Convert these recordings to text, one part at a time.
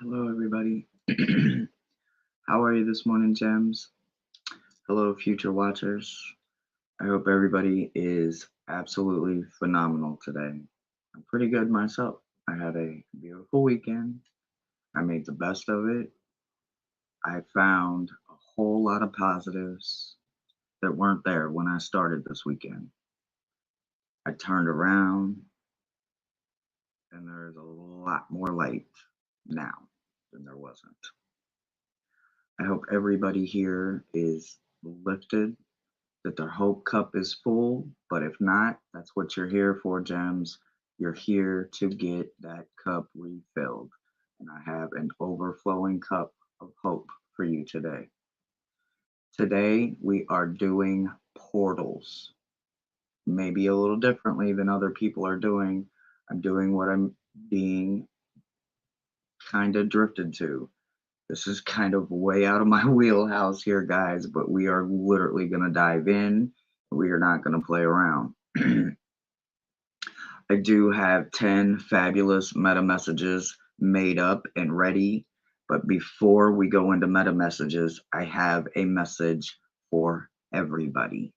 Hello, everybody. How are you this morning, Gems? Hello, future watchers. I hope everybody is absolutely phenomenal today. I'm pretty good myself. I had a beautiful weekend. I made the best of it. I found a whole lot of positives that weren't there when I started this weekend. I turned around and there's a lot more light now than there wasn't. I hope everybody here is lifted, that their hope cup is full. But if not, that's what you're here for, Gems. You're here to get that cup refilled. And I have an overflowing cup of hope for you today. Today, we are doing portals. Maybe a little differently than other people are doing. I'm doing what I'm being kind of drifted to. This is kind of way out of my wheelhouse here, guys, but we are literally going to dive in. We are not going to play around. I do have 10 fabulous meta messages made up and ready. But before we go into meta messages, I have a message for everybody.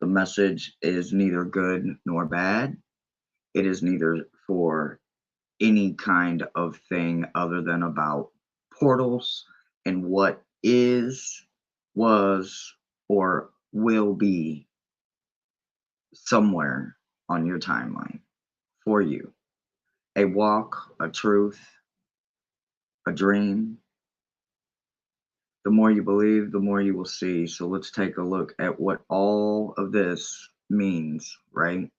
The message is neither good nor bad. It is neither for any kind of thing other than about portals and what is, was, or will be somewhere on your timeline for you. A walk, a truth, a dream. The more you believe, the more you will see. So let's take a look at what all of this means, right?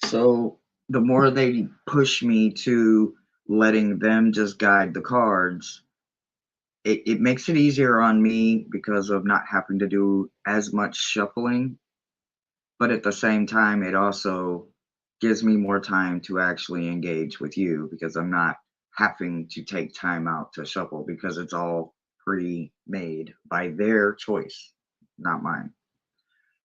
So the more they push me to letting them just guide the cards, it makes it easier on me because of not having to do as much shuffling. But at the same time, it also gives me more time to actually engage with you because I'm not having to take time out to shuffle because it's all pre-made by their choice, not mine.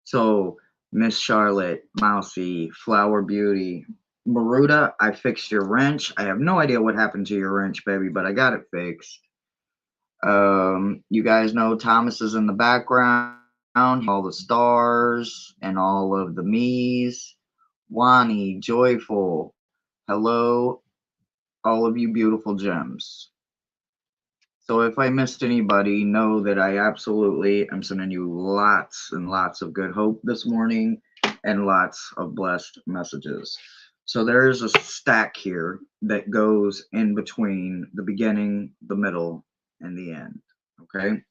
So, Miss Charlotte, Mousy, Flower Beauty, Maruda, I fixed your wrench. I have no idea what happened to your wrench, baby, but I got it fixed. You guys know Thomas is in the background, all the stars and all of the me's. Wani, Joyful, hello, all of you beautiful gems. So if I missed anybody, know that I absolutely am sending you lots and lots of good hope this morning and lots of blessed messages. So there is a stack here that goes in between the beginning, the middle, and the end. Okay.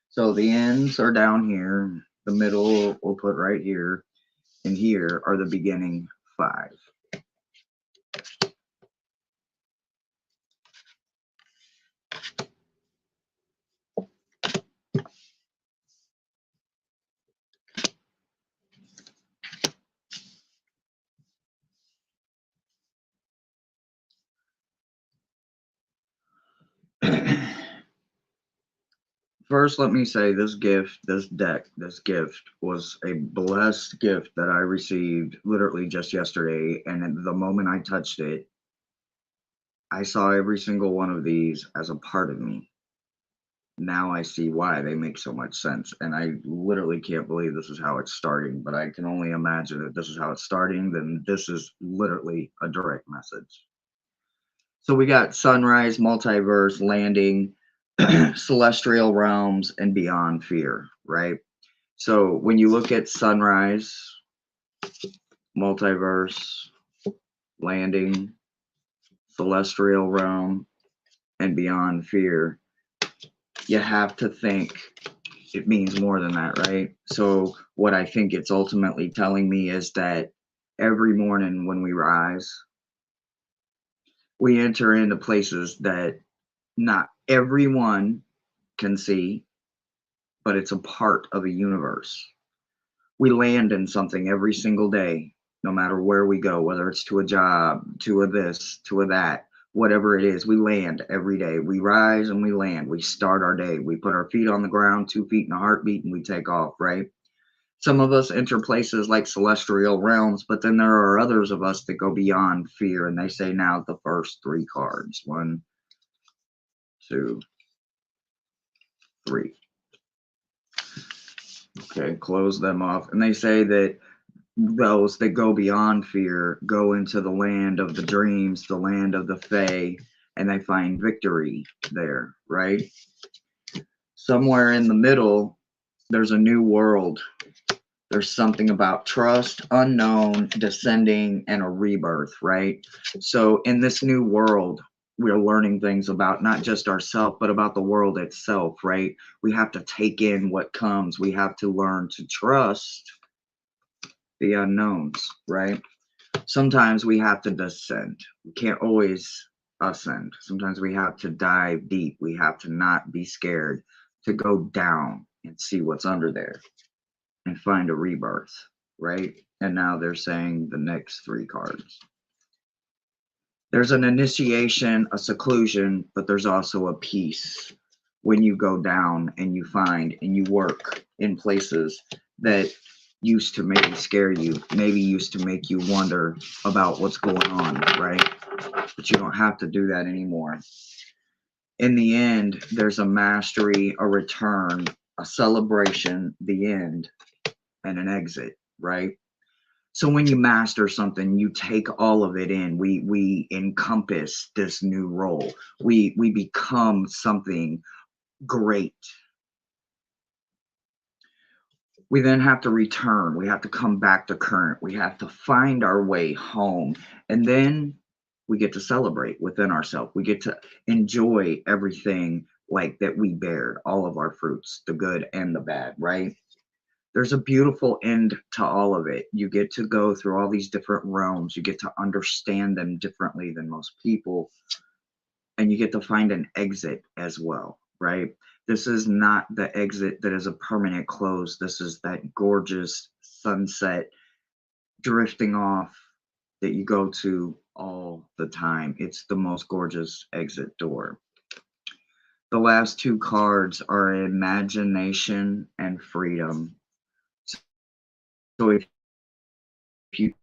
So the ends are down here. The middle we'll put right here. And here are the beginning 5. First, let me say this gift, this deck, this gift was a blessed gift that I received literally just yesterday. And the moment I touched it, I saw every single one of these as a part of me. Now I see why they make so much sense. And I literally can't believe this is how it's starting, but I can only imagine if this is how it's starting, then this is literally a direct message. So we got sunrise, multiverse, landing, celestial realms, and beyond fear, right? So when you look at sunrise, multiverse, landing, celestial realm, and beyond fear, you have to think it means more than that, right? So what I think it's ultimately telling me is that every morning when we rise, we enter into places that not everyone can see, but it's a part of a universe. We land in something every single day, no matter where we go, whether it's to a job, to a this, to a that, whatever it is, we land every day. We rise and we land. We start our day. We put our feet on the ground, 2 feet in a heartbeat, and we take off, right? Some of us enter places like celestial realms, but then there are others of us that go beyond fear, and they say now the first three cards. 1, 2, 3. Okay, close them off. And they say that those that go beyond fear go into the land of the dreams, the land of the fae, and they find victory there, right? Somewhere in the middle, there's a new world. There's something about trust, unknown, descending, and a rebirth, right? So in this new world, we're learning things about not just ourselves, but about the world itself, right? We have to take in what comes. We have to learn to trust the unknowns, right? Sometimes we have to descend. We can't always ascend. Sometimes we have to dive deep. We have to not be scared to go down and see what's under there and find a rebirth, right? And now they're saying the next three cards. There's an initiation, a seclusion, but there's also a peace when you go down and you find and you work in places that used to maybe scare you, maybe used to make you wonder about what's going on, right? But you don't have to do that anymore. In the end, there's a mastery, a return, a celebration, the end, and an exit, right? So when you master something, you take all of it in. We encompass this new role. We become something great. We then have to return. We have to come back to current. We have to find our way home. And then we get to celebrate within ourselves. We get to enjoy everything like that we bared, all of our fruits, the good and the bad, right? There's a beautiful end to all of it. You get to go through all these different realms. You get to understand them differently than most people. And you get to find an exit as well, right? This is not the exit that is a permanent close. This is that gorgeous sunset drifting off that you go to all the time. It's the most gorgeous exit door. The last two cards are imagination and freedom. So if you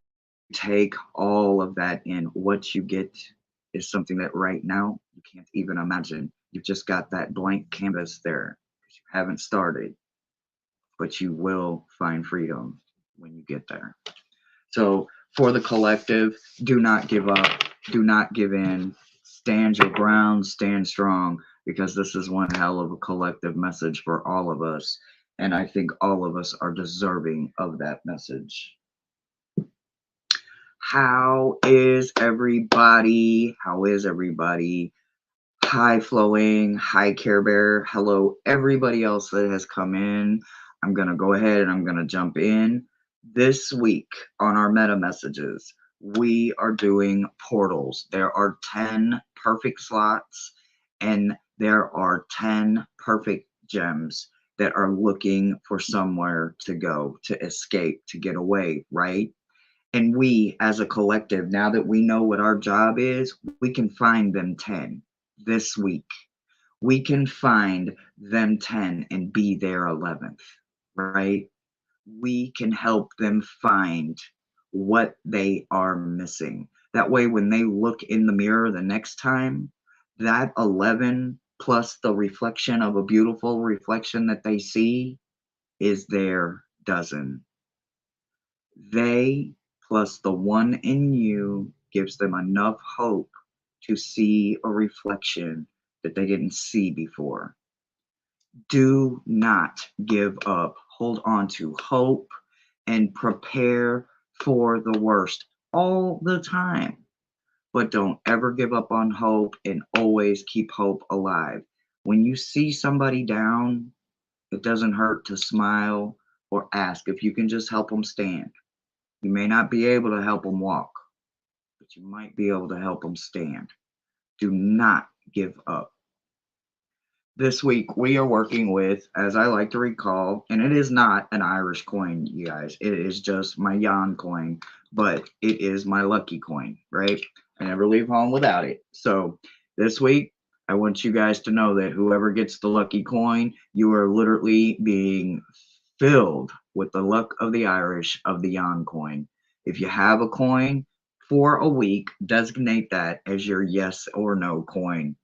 take all of that in, what you get is something that right now you can't even imagine. You've just got that blank canvas there because you haven't started, but you will find freedom when you get there. So for the collective, do not give up, do not give in, stand your ground, stand strong, because this is one hell of a collective message for all of us. And I think all of us are deserving of that message. How is everybody? How is everybody? Hi, Flowing. Hi, Care Bear. Hello, everybody else that has come in. I'm going to go ahead and I'm going to jump in. This week on our meta messages, we are doing portals. There are 10 perfect slots and there are 10 perfect gems that are looking for somewhere to go, to escape, to get away, right? And we, as a collective, now that we know what our job is, we can find them 10 this week. We can find them 10 and be their 11th, right? We can help them find what they are missing. That way, when they look in the mirror the next time, that 11 plus the reflection of a beautiful reflection that they see is their dozen. They plus the one in you gives them enough hope to see a reflection that they didn't see before. Do not give up. Hold on to hope and prepare for the worst all the time. But don't ever give up on hope and always keep hope alive. When you see somebody down, it doesn't hurt to smile or ask if you can just help them stand. You may not be able to help them walk, but you might be able to help them stand. Do not give up. This week, we are working with, as I like to recall, and it is not an Irish coin, you guys. It is just my Jan coin, but it is my lucky coin, right? I never leave home without it. So this week, I want you guys to know that whoever gets the lucky coin, you are literally being filled with the luck of the Irish of the Yon coin. If you have a coin for a week, designate that as your yes or no coin.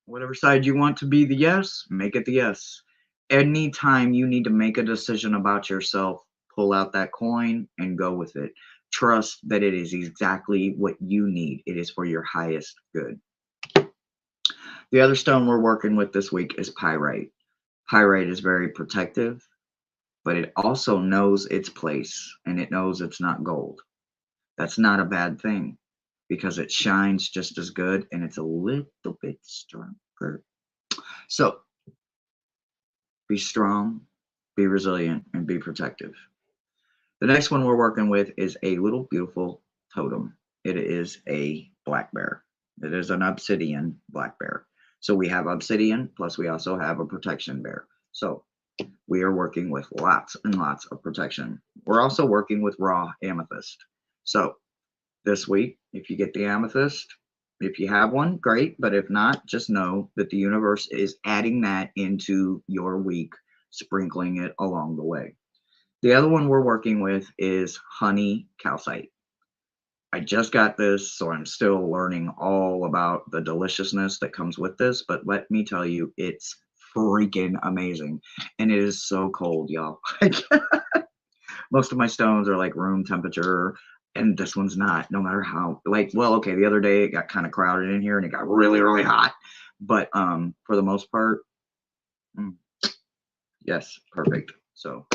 Whatever side you want to be the yes, make it the yes. Anytime you need to make a decision about yourself, pull out that coin and go with it. Trust that it is exactly what you need. It is for your highest good. The other stone we're working with this week is pyrite. Pyrite is very protective, but it also knows its place and it knows it's not gold. That's not a bad thing because it shines just as good and it's a little bit stronger. So be strong, be resilient, and be protective. The next one we're working with is a little beautiful totem. It is a black bear. It is an obsidian black bear. So we have obsidian, plus we also have a protection bear. So we are working with lots and lots of protection. We're also working with raw amethyst. So this week, if you get the amethyst, if you have one, great. But if not, just know that the universe is adding that into your week, sprinkling it along the way. The other one we're working with is honey calcite. I just got this, so I'm still learning all about the deliciousness that comes with this. But let me tell you, it's freaking amazing. And it is so cold, y'all. Most of my stones are like room temperature, and this one's not, no matter how, like, well, okay, the other day it got kind of crowded in here and it got really, really hot. But for the most part, yes, perfect. So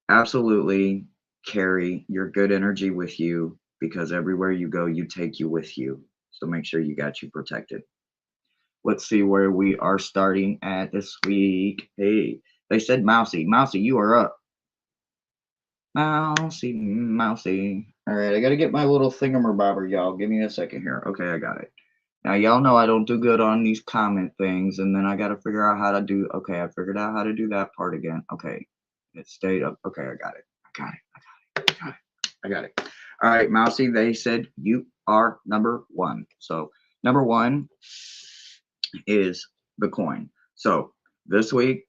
absolutely carry your good energy with you because everywhere you go, you take you with you. So make sure you got you protected. Let's see where we are starting at this week. Hey, they said Mousy. Mousy, you are up. Mousy, Mousy. All right, I got to get my little thingamabobber, y'all. Give me a second here. Okay, I got it. Now, y'all know I don't do good on these comment things, and then I got to figure out how to do. Okay, I figured out how to do that part again. Okay, it stayed up. Okay, I got it. I got it. I got it. I got it. I got it. All right, Mousy, they said you are number one. So, number one is the coin. So, this week,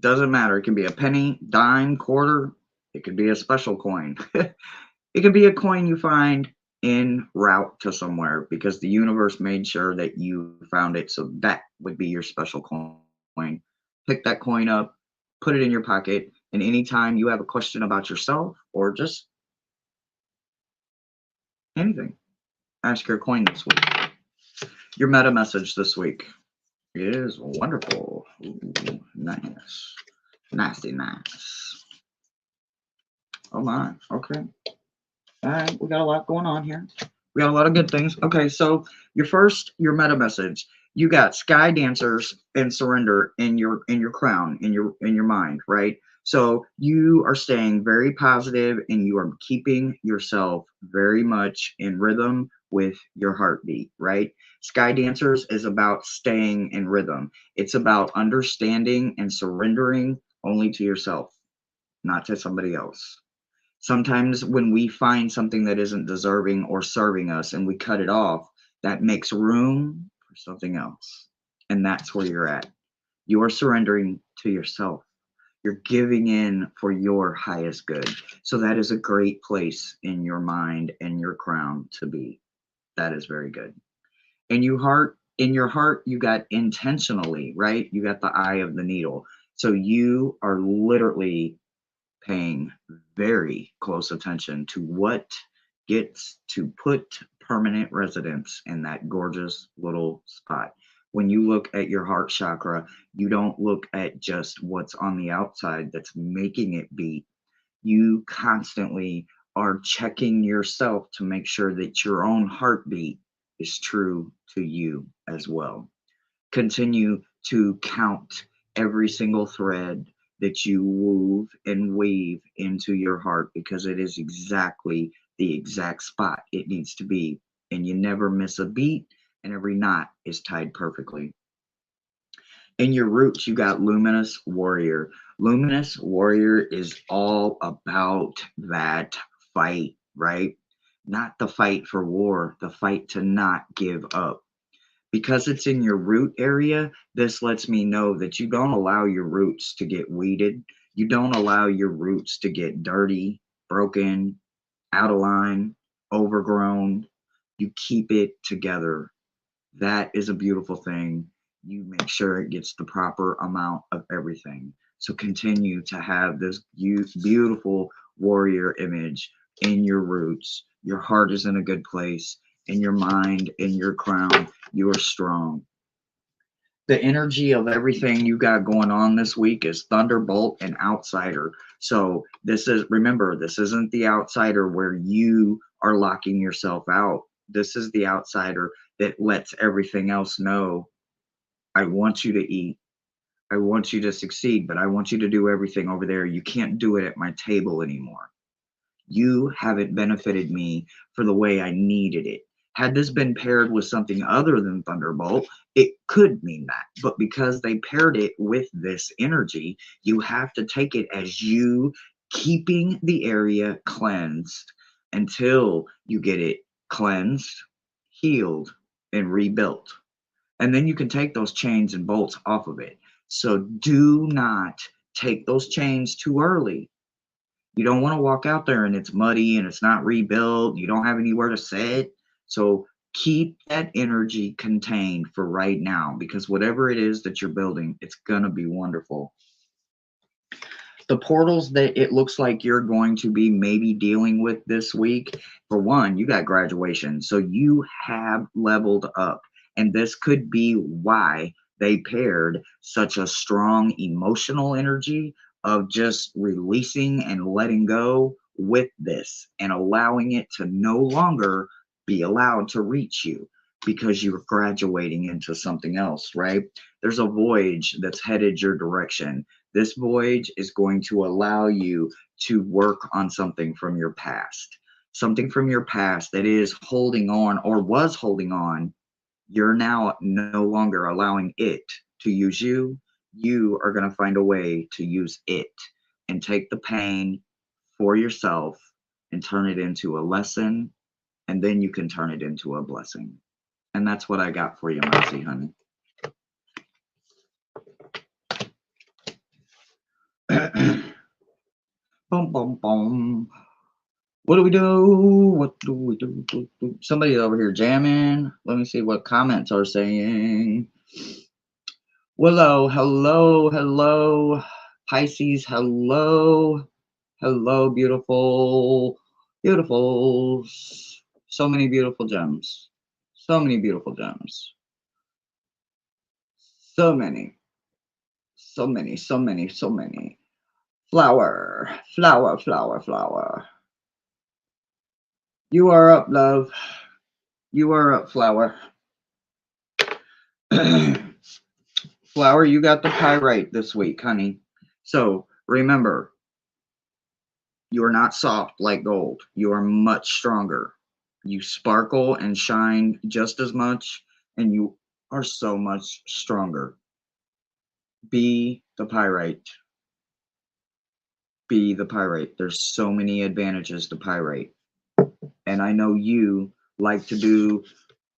doesn't matter. It can be a penny, dime, quarter. It could be a special coin. It could be a coin you find en route to somewhere because the universe made sure that you found it. So that would be your special coin. Pick that coin up, put it in your pocket, and anytime you have a question about yourself or just anything, ask your coin this week. Your meta message this week is wonderful. Ooh, nice. Nasty nice. Oh my. Okay. All right. We got a lot going on here. We got a lot of good things. Okay, so your meta message. You got sky dancers and surrender in your crown, in your mind, right? So you are staying very positive and you are keeping yourself very much in rhythm with your heartbeat, right? Sky dancers is about staying in rhythm. It's about understanding and surrendering only to yourself, not to somebody else. Sometimes when we find something that isn't deserving or serving us and we cut it off, that makes room for something else. And that's where you're at. You're surrendering to yourself. You're giving in for your highest good. So that is a great place in your mind and your crown to be. That is very good. And in your heart, you got intentionally, right? You got the eye of the needle. So you are literally paying very close attention to what gets to put permanent residence in that gorgeous little spot. When you look at your heart chakra, you don't look at just what's on the outside that's making it beat. You constantly are checking yourself to make sure that your own heartbeat is true to you as well. Continue to count every single thread that you wove and weave into your heart because it is exactly the exact spot it needs to be. And you never miss a beat, and every knot is tied perfectly. In your roots, you got Luminous Warrior. Luminous Warrior is all about that fight, right? Not the fight for war, the fight to not give up. Because it's in your root area, this lets me know that you don't allow your roots to get weeded. You don't allow your roots to get dirty, broken, out of line, overgrown. You keep it together. That is a beautiful thing. You make sure it gets the proper amount of everything. So continue to have this beautiful warrior image in your roots. Your heart is in a good place. In your mind, in your crown, you are strong. The energy of everything you got going on this week is Thunderbolt and Outsider. So this is, remember, this isn't the Outsider where you are locking yourself out. This is the Outsider that lets everything else know, I want you to eat. I want you to succeed, but I want you to do everything over there. You can't do it at my table anymore. You haven't benefited me for the way I needed it. Had this been paired with something other than Thunderbolt, it could mean that. But because they paired it with this energy, you have to take it as you keeping the area cleansed until you get it cleansed, healed, and rebuilt. And then you can take those chains and bolts off of it. So do not take those chains too early. You don't want to walk out there and it's muddy and it's not rebuilt. You don't have anywhere to sit. So keep that energy contained for right now, because whatever it is that you're building, it's going to be wonderful. The portals that it looks like you're going to be maybe dealing with this week, for one, you got graduation. So you have leveled up. And this could be why they paired such a strong emotional energy of just releasing and letting go with this and allowing it to no longer be allowed to reach you because you're graduating into something else, right? There's a voyage that's headed your direction. This voyage is going to allow you to work on something from your past. Something from your past that is holding on or was holding on. You're now no longer allowing it to use you. You are going to find a way to use it and take the pain for yourself and turn it into a lesson. And then you can turn it into a blessing. And that's what I got for you, Mercy, honey. Boom, boom, boom. What do we do? What do we do? Somebody over here jamming. Let me see what comments are saying. Willow, hello, hello. Pisces, hello. Hello, beautiful, beautiful. So many beautiful gems. So many beautiful gems. So many. So many, so many, so many. Flower, flower, flower, flower. You are up, love. You are up, Flower. Flower, you got the pyrite this week, honey. So remember, you are not soft like gold. You are much stronger. You sparkle and shine just as much, and you are so much stronger. Be the pyrite. Be the pyrite. There's so many advantages to pyrite. And I know you like to do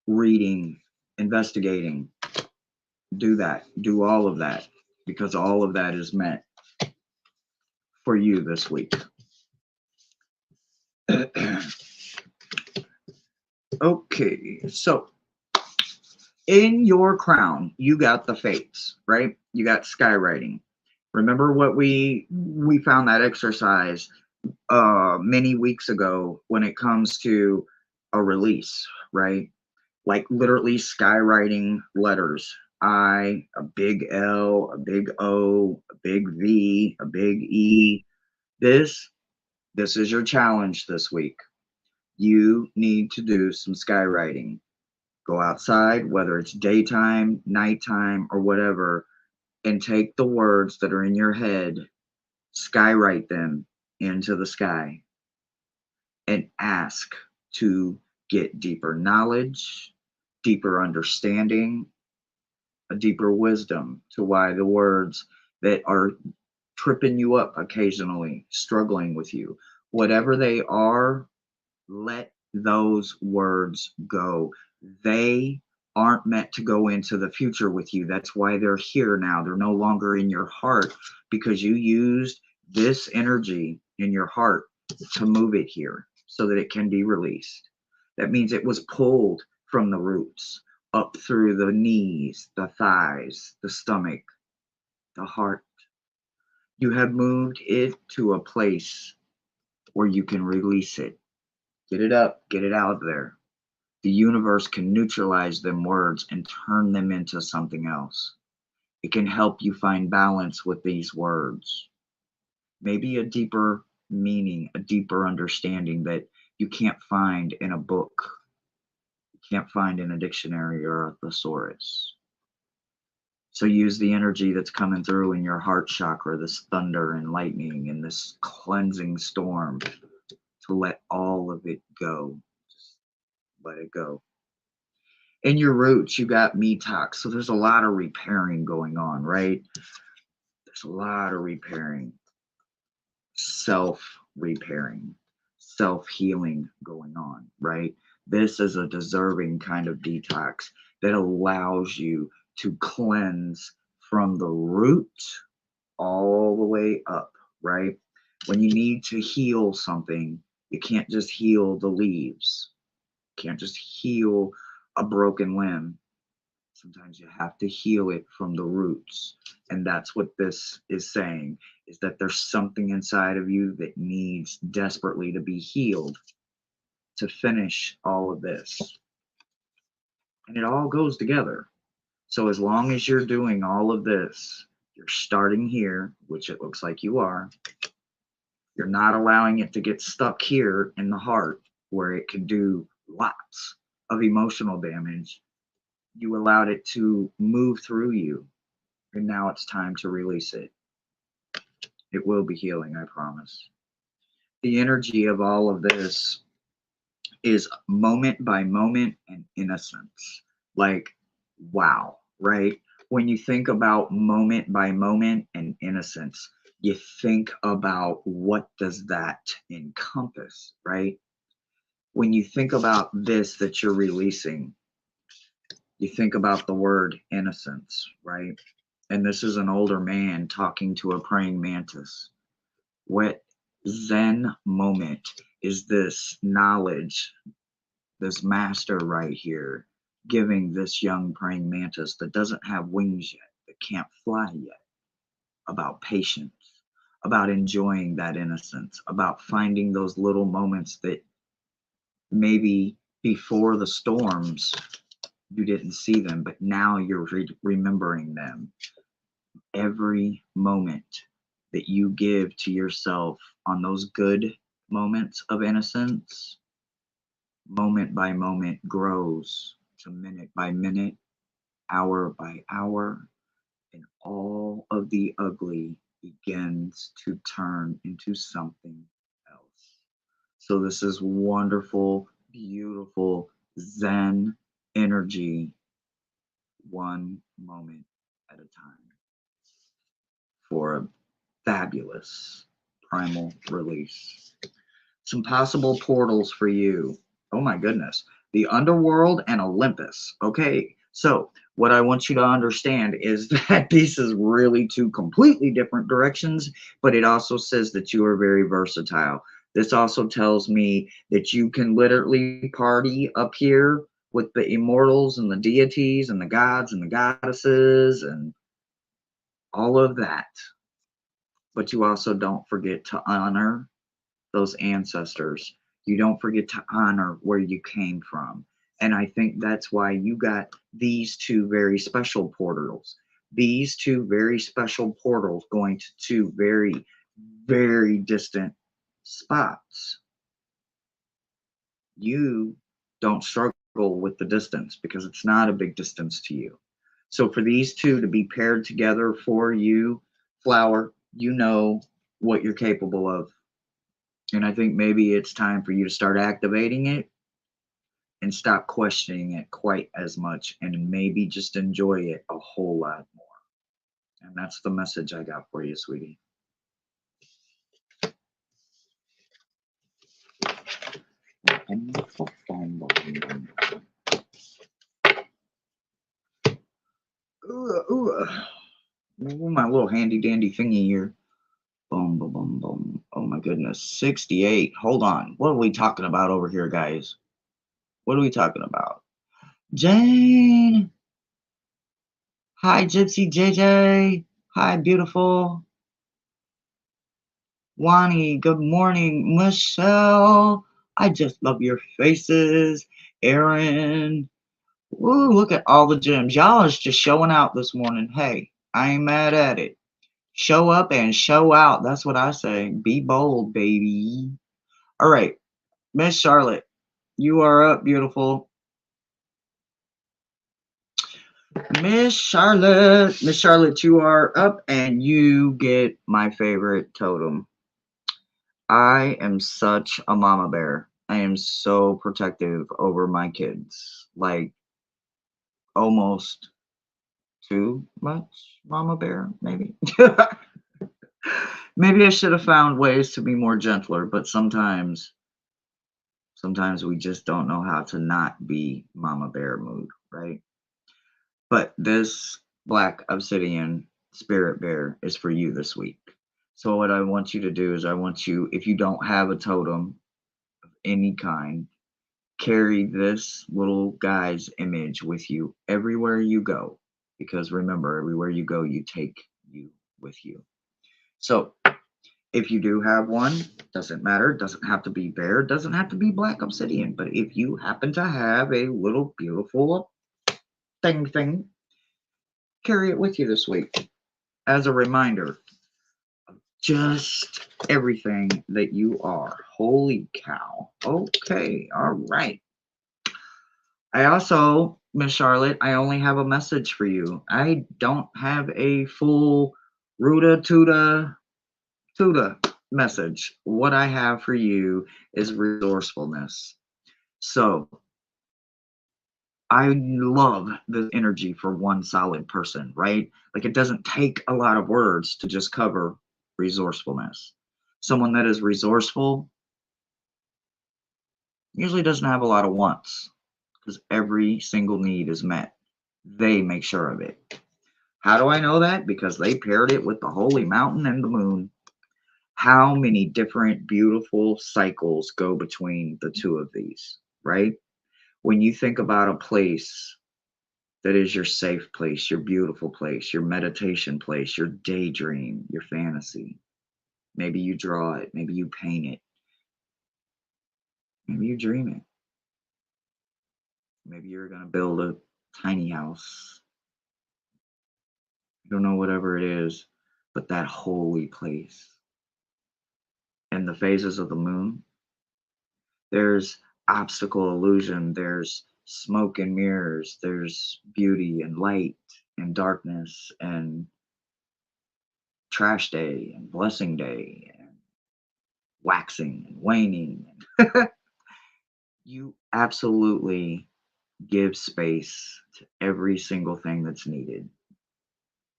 reading, investigating. Do that. Do all of that, because all of that is meant for you this week. Okay, so in your crown, you got the fates, right? You got skywriting. Remember what we found that exercise many weeks ago when it comes to a release, right? Like literally skywriting letters. I, a big L, a big O, a big V, a big E. This is your challenge this week. You need to do some skywriting. Go outside, whether it's daytime, nighttime, or whatever, and take the words that are in your head, skywrite them into the sky, and ask to get deeper knowledge, deeper understanding, a deeper wisdom to why the words that are tripping you up occasionally, struggling with you, whatever they are, let those words go. They aren't meant to go into the future with you. That's why they're here now. They're no longer in your heart because you used this energy in your heart to move it here so that it can be released. That means it was pulled from the roots up through the knees, the thighs, the stomach, the heart. You have moved it to a place where you can release it. Get it up, get it out of there. The universe can neutralize them words and turn them into something else. It can help you find balance with these words. Maybe a deeper meaning, a deeper understanding that you can't find in a book, you can't find in a dictionary or a thesaurus. So use the energy that's coming through in your heart chakra, this thunder and lightning and this cleansing storm, to let all of it go. Just let it go. In your roots, you got metox. So there's a lot of repairing going on, right? There's a lot of repairing, self-repairing, self-healing going on, right? This is a deserving kind of detox that allows you to cleanse from the root all the way up, right? When you need to heal something, you can't just heal the leaves. You can't just heal a broken limb. Sometimes you have to heal it from the roots. And that's what this is saying, is that there's something inside of you that needs desperately to be healed to finish all of this. And it all goes together. So as long as you're doing all of this, you're starting here, which it looks like you are. You're not allowing it to get stuck here in the heart where it can do lots of emotional damage. You allowed it to move through you, and now it's time to release it. It will be healing, I promise. The energy of all of this is moment by moment and innocence. Like, wow, right? When you think about moment by moment and innocence, you think about what does that encompass, right? When you think about this that you're releasing, you think about the word innocence, right? And this is an older man talking to a praying mantis. What Zen moment is this knowledge, this master right here, giving this young praying mantis that doesn't have wings yet, that can't fly yet, about patience, about enjoying that innocence, about finding those little moments that maybe before the storms you didn't see them, but now you're remembering them. Every moment that you give to yourself on those good moments of innocence, moment by moment grows to minute by minute, hour by hour, and all of the ugly begins to turn into something else. So this is wonderful, beautiful Zen energy, one moment at a time, for a fabulous primal release. Some possible portals for you. Oh my goodness. The underworld and Olympus. Okay, so what I want you to understand is that this is really two completely different directions, but it also says that you are very versatile. This also tells me that you can literally party up here with the immortals and the deities and the gods and the goddesses and all of that. But you also don't forget to honor those ancestors. You don't forget to honor where you came from. And I think that's why you got these two very special portals. These two very special portals going to two very, very distant spots. You don't struggle with the distance because it's not a big distance to you. So for these two to be paired together for you, Flower, you know what you're capable of. And I think maybe it's time for you to start activating it and stop questioning it quite as much and maybe just enjoy it a whole lot more. And that's the message I got for you, sweetie. Ooh, my little handy dandy thingy here. Boom, boom, boom. my goodness. 68. Hold on. What are we talking about over here, guys? What are we talking about? Jane. Hi, Gypsy JJ. Hi, beautiful. Wani, good morning. Michelle, I just love your faces. Aaron, woo, look at all the gems. Y'all is just showing out this morning. Hey, I ain't mad at it. Show up and show out. That's what I say. Be bold, baby. All right, Miss Charlotte, you are up, beautiful. Miss Charlotte, you are up and you get my favorite totem. I am such a mama bear. I am so protective over my kids. Like almost too much mama bear, maybe. Maybe I should have found ways to be more gentler, but sometimes we just don't know how to not be mama bear mood, right? But this black obsidian spirit bear is for you this week. So what I want you to do is I want you, if you don't have a totem of any kind, carry this little guy's image with you everywhere you go. Because remember, everywhere you go, you take you with you. So if you do have one, doesn't matter, doesn't have to be bear, doesn't have to be black obsidian. But if you happen to have a little beautiful thing, carry it with you this week as a reminder of just everything that you are. Holy cow. Okay, all right. I also, Miss Charlotte, I only have a message for you. I don't have a full Ruta Tuda message. What I have for you is resourcefulness. So I love the energy for one solid person, right? Like it doesn't take a lot of words to just cover resourcefulness. Someone that is resourceful usually doesn't have a lot of wants because every single need is met. They make sure of it. How do I know that? Because they paired it with the holy mountain and the moon. How many different beautiful cycles go between the two of these, right? When you think about a place that is your safe place, your beautiful place, your meditation place, your daydream, your fantasy. Maybe you draw it, maybe you paint it, maybe you dream it. Maybe you're going to build a tiny house. I don't know, whatever it is, but that holy place. And the phases of the moon, there's obstacle illusion, there's smoke and mirrors, there's beauty and light and darkness and trash day and blessing day and waxing and waning. You absolutely give space to every single thing that's needed.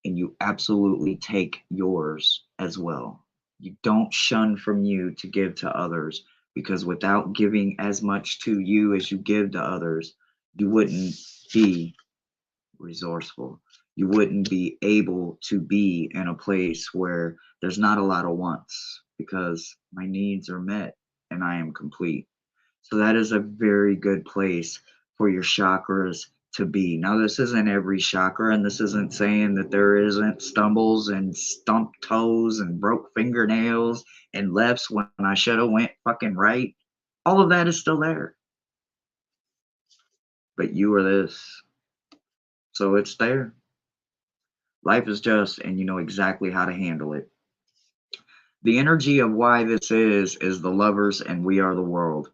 And you absolutely take yours as well. You don't shun from you to give to others because without giving as much to you as you give to others, you wouldn't be resourceful. You wouldn't be able to be in a place where there's not a lot of wants because my needs are met and I am complete. So that is a very good place for your chakras to be. Now, this isn't every chakra, and this isn't saying that there isn't stumbles and stumped toes and broke fingernails and lefts when I should have went fucking right. All of that is still there. But you are this. So it's there. Life is just, and you know exactly how to handle it. The energy of why this is the lovers and we are the world.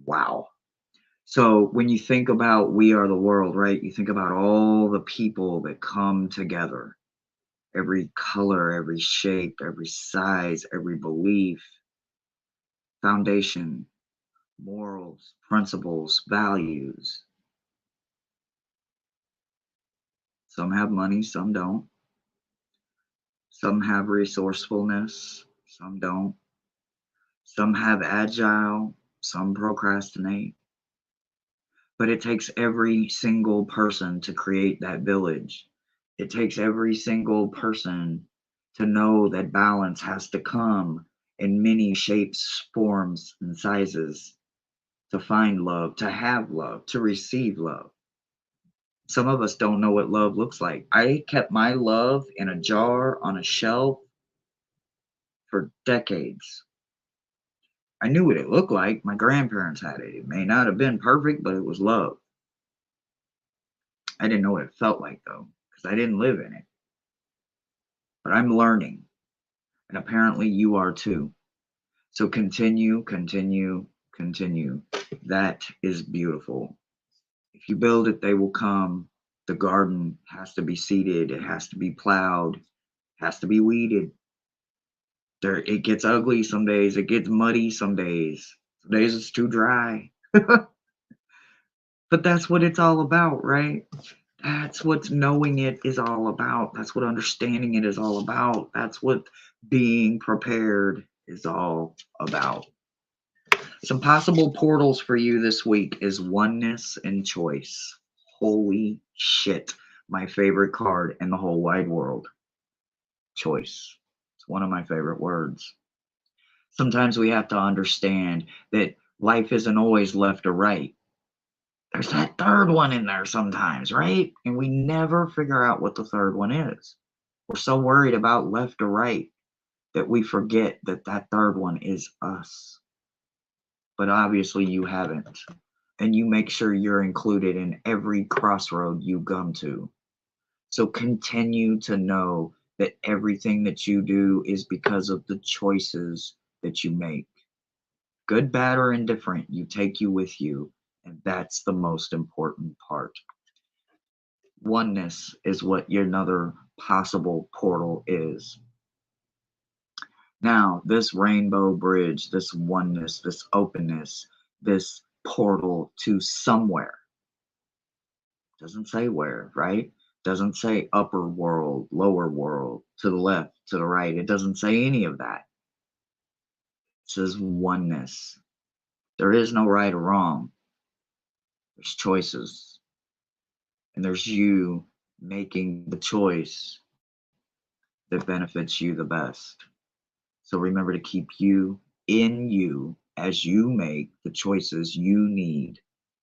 Wow. So when you think about we are the world, right? You think about all the people that come together. Every color, every shape, every size, every belief, foundation, morals, principles, values. Some have money, some don't. Some have resourcefulness, some don't. Some have agile, some procrastinate. But it takes every single person to create that village. It takes every single person to know that balance has to come in many shapes, forms, and sizes to find love, to have love, to receive love. Some of us don't know what love looks like. I kept my love in a jar on a shelf for decades. I knew what it looked like. My grandparents had it. It may not have been perfect, but it was love. I didn't know what it felt like though, because I didn't live in it. But I'm learning, and apparently you are too. So continue, continue, continue. That is beautiful. If you build it, they will come. The garden has to be seeded, it has to be plowed, has to be weeded. There, it gets ugly some days, it gets muddy some days. Some days it's too dry. But that's what it's all about, right? That's what knowing it is all about. That's what understanding it is all about. That's what being prepared is all about. Some possible portals for you this week is oneness and choice. Holy shit. My favorite card in the whole wide world. Choice. It's one of my favorite words. Sometimes we have to understand that life isn't always left or right. There's that third one in there sometimes, right? And we never figure out what the third one is. We're so worried about left or right that we forget that that third one is us. But obviously you haven't. And you make sure you're included in every crossroad you come to. So continue to know that everything that you do is because of the choices that you make. Good, bad, or indifferent, you take you with you. And that's the most important part. Oneness is what your another possible portal is. Now, this rainbow bridge, this oneness, this openness, this portal to somewhere. Doesn't say where, right? Doesn't say upper world, lower world, to the left, to the right. It doesn't say any of that. It says oneness. There is no right or wrong. There's choices. And there's you making the choice that benefits you the best. So remember to keep you in you as you make the choices you need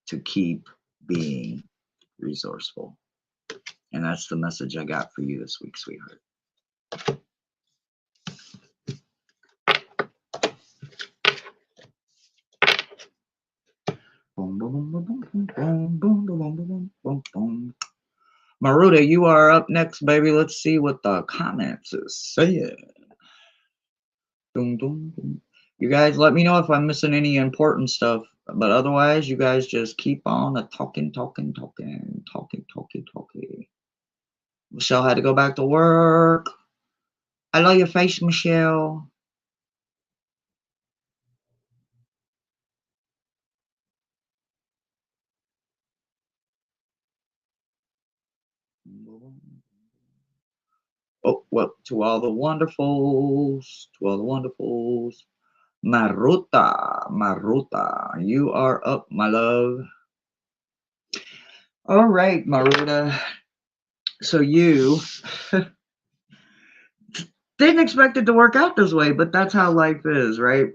to keep being resourceful. And that's the message I got for you this week, sweetheart. Maruda, you are up next, baby. Let's see what the comments is saying. You guys let me know if I'm missing any important stuff. But otherwise, you guys just keep on talking. Michelle had to go back to work. I love your face, Michelle. Oh, well, to all the wonderfuls, Maruta, you are up, my love. All right, Maruta. So you didn't expect it to work out this way, but that's how life is, right?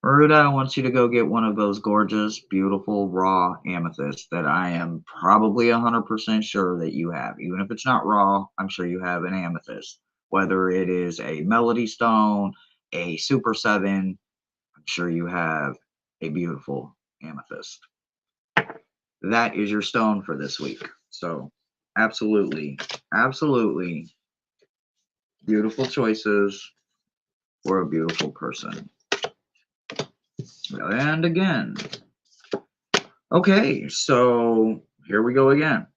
Maruta, I want you to go get one of those gorgeous, beautiful, raw amethysts that I am probably 100% sure that you have. Even if it's not raw, I'm sure you have an amethyst. Whether it is a melody stone, a super 7, I'm sure you have a beautiful amethyst. That is your stone for this week. So, absolutely, absolutely beautiful choices for a beautiful person. And again. Okay, so here we go again.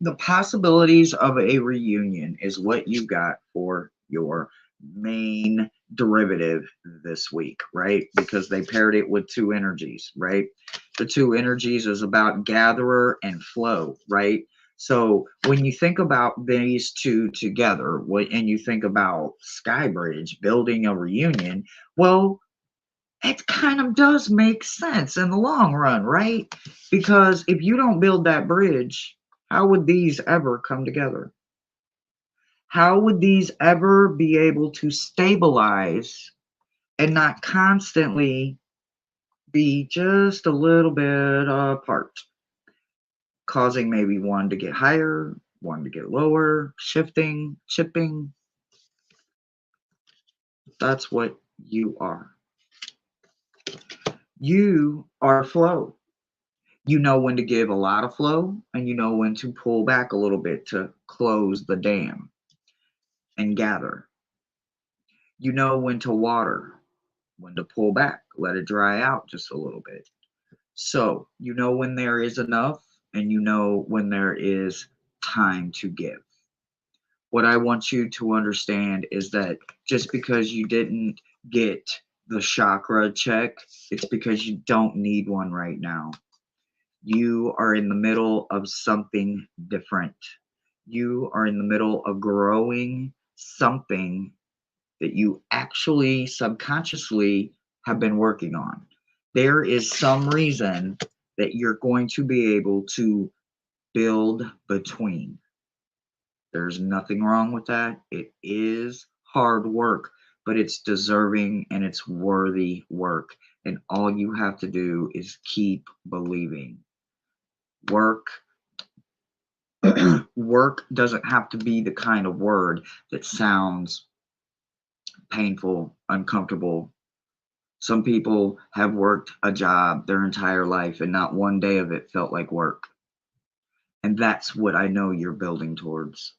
The possibilities of a reunion is what you got for your main derivative this week, right? Because they paired it with two energies, right? The two energies is about gatherer and flow, right? So when you think about these two together, and you think about Skybridge building a reunion, well, it kind of does make sense in the long run, right? Because if you don't build that bridge, how would these ever come together? How would these ever be able to stabilize and not constantly be just a little bit apart, causing maybe one to get higher, one to get lower, shifting, chipping. That's what you are. You are flow. You know when to give a lot of flow, and you know when to pull back a little bit to close the dam and gather. You know when to water, when to pull back, let it dry out just a little bit. So you know when there is enough, and you know when there is time to give. What I want you to understand is that just because you didn't get the chakra check, it's because you don't need one right now. You are in the middle of something different. You are in the middle of growing something that you actually subconsciously have been working on. There is some reason that you're going to be able to build between. There's nothing wrong with that. It is hard work, but it's deserving and it's worthy work. And all you have to do is keep believing. Work work doesn't have to be the kind of word that sounds painful, uncomfortable. Some people have worked a job their entire life and not one day of it felt like work. And that's what I know you're building towards.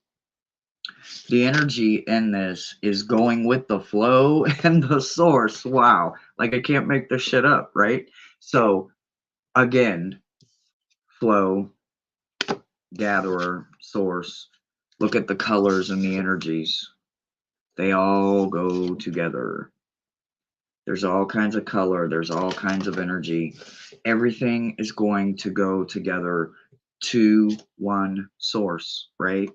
The energy in this is going with the flow and the source. Wow. Like I can't make this shit up, right? So again, flow, gatherer, source. Look at the colors and the energies. They all go together. There's all kinds of color, there's all kinds of energy. Everything is going to go together to one source, right?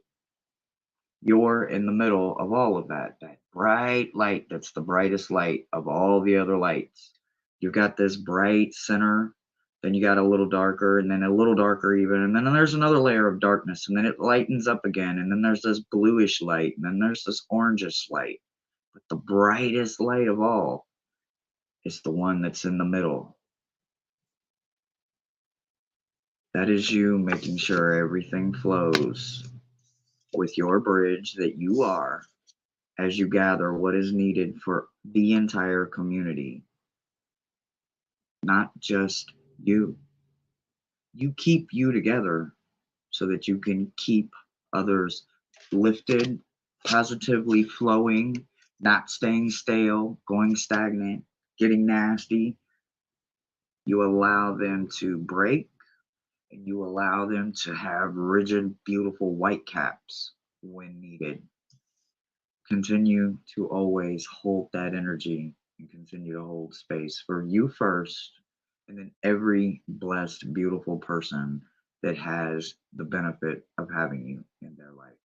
You're in the middle of all of that. That bright light, that's the brightest light of all the other lights. You've got this bright center, then you got a little darker, and then a little darker even, and then there's another layer of darkness, and then it lightens up again, and then there's this bluish light, and then there's this orangish light. But the brightest light of all is the one that's in the middle. That is you making sure everything flows with your bridge that you are as you gather what is needed for the entire community, not just you. You keep you together so that you can keep others lifted, positively flowing, not staying stale, going stagnant, getting nasty. You allow them to break and you allow them to have rigid, beautiful white caps when needed. Continue to always hold that energy and continue to hold space for you first, and then every blessed, beautiful person that has the benefit of having you in their life.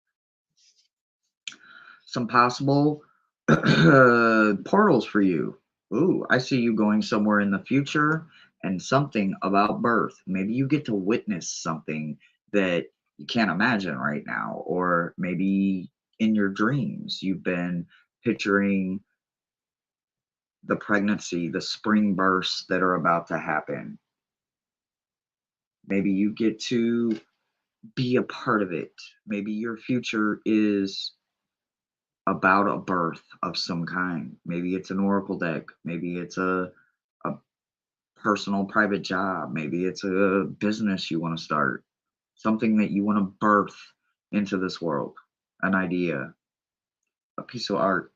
Some possible portals for you. Ooh, I see you going somewhere in the future and something about birth. Maybe you get to witness something that you can't imagine right now, or maybe in your dreams you've been picturing the pregnancy, the spring bursts that are about to happen. Maybe you get to be a part of it. Maybe your future is about a birth of some kind. Maybe it's an oracle deck. Maybe it's a personal private job. Maybe it's a business you want to start. Something that you want to birth into this world. An idea, a piece of art,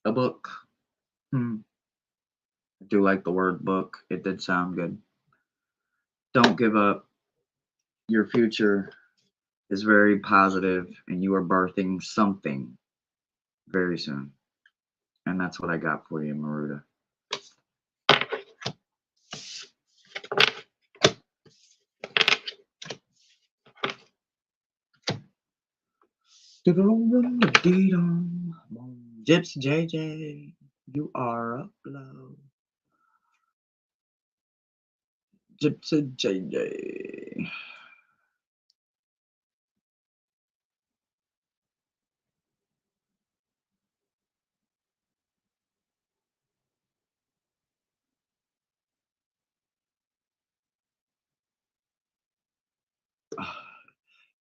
a book. I do like the word book. It did sound good. Don't give up. Your future is very positive and you are birthing something very soon. And that's what I got for you, Maruda. Gypsy JJ, you are upload. Gypsy JJ.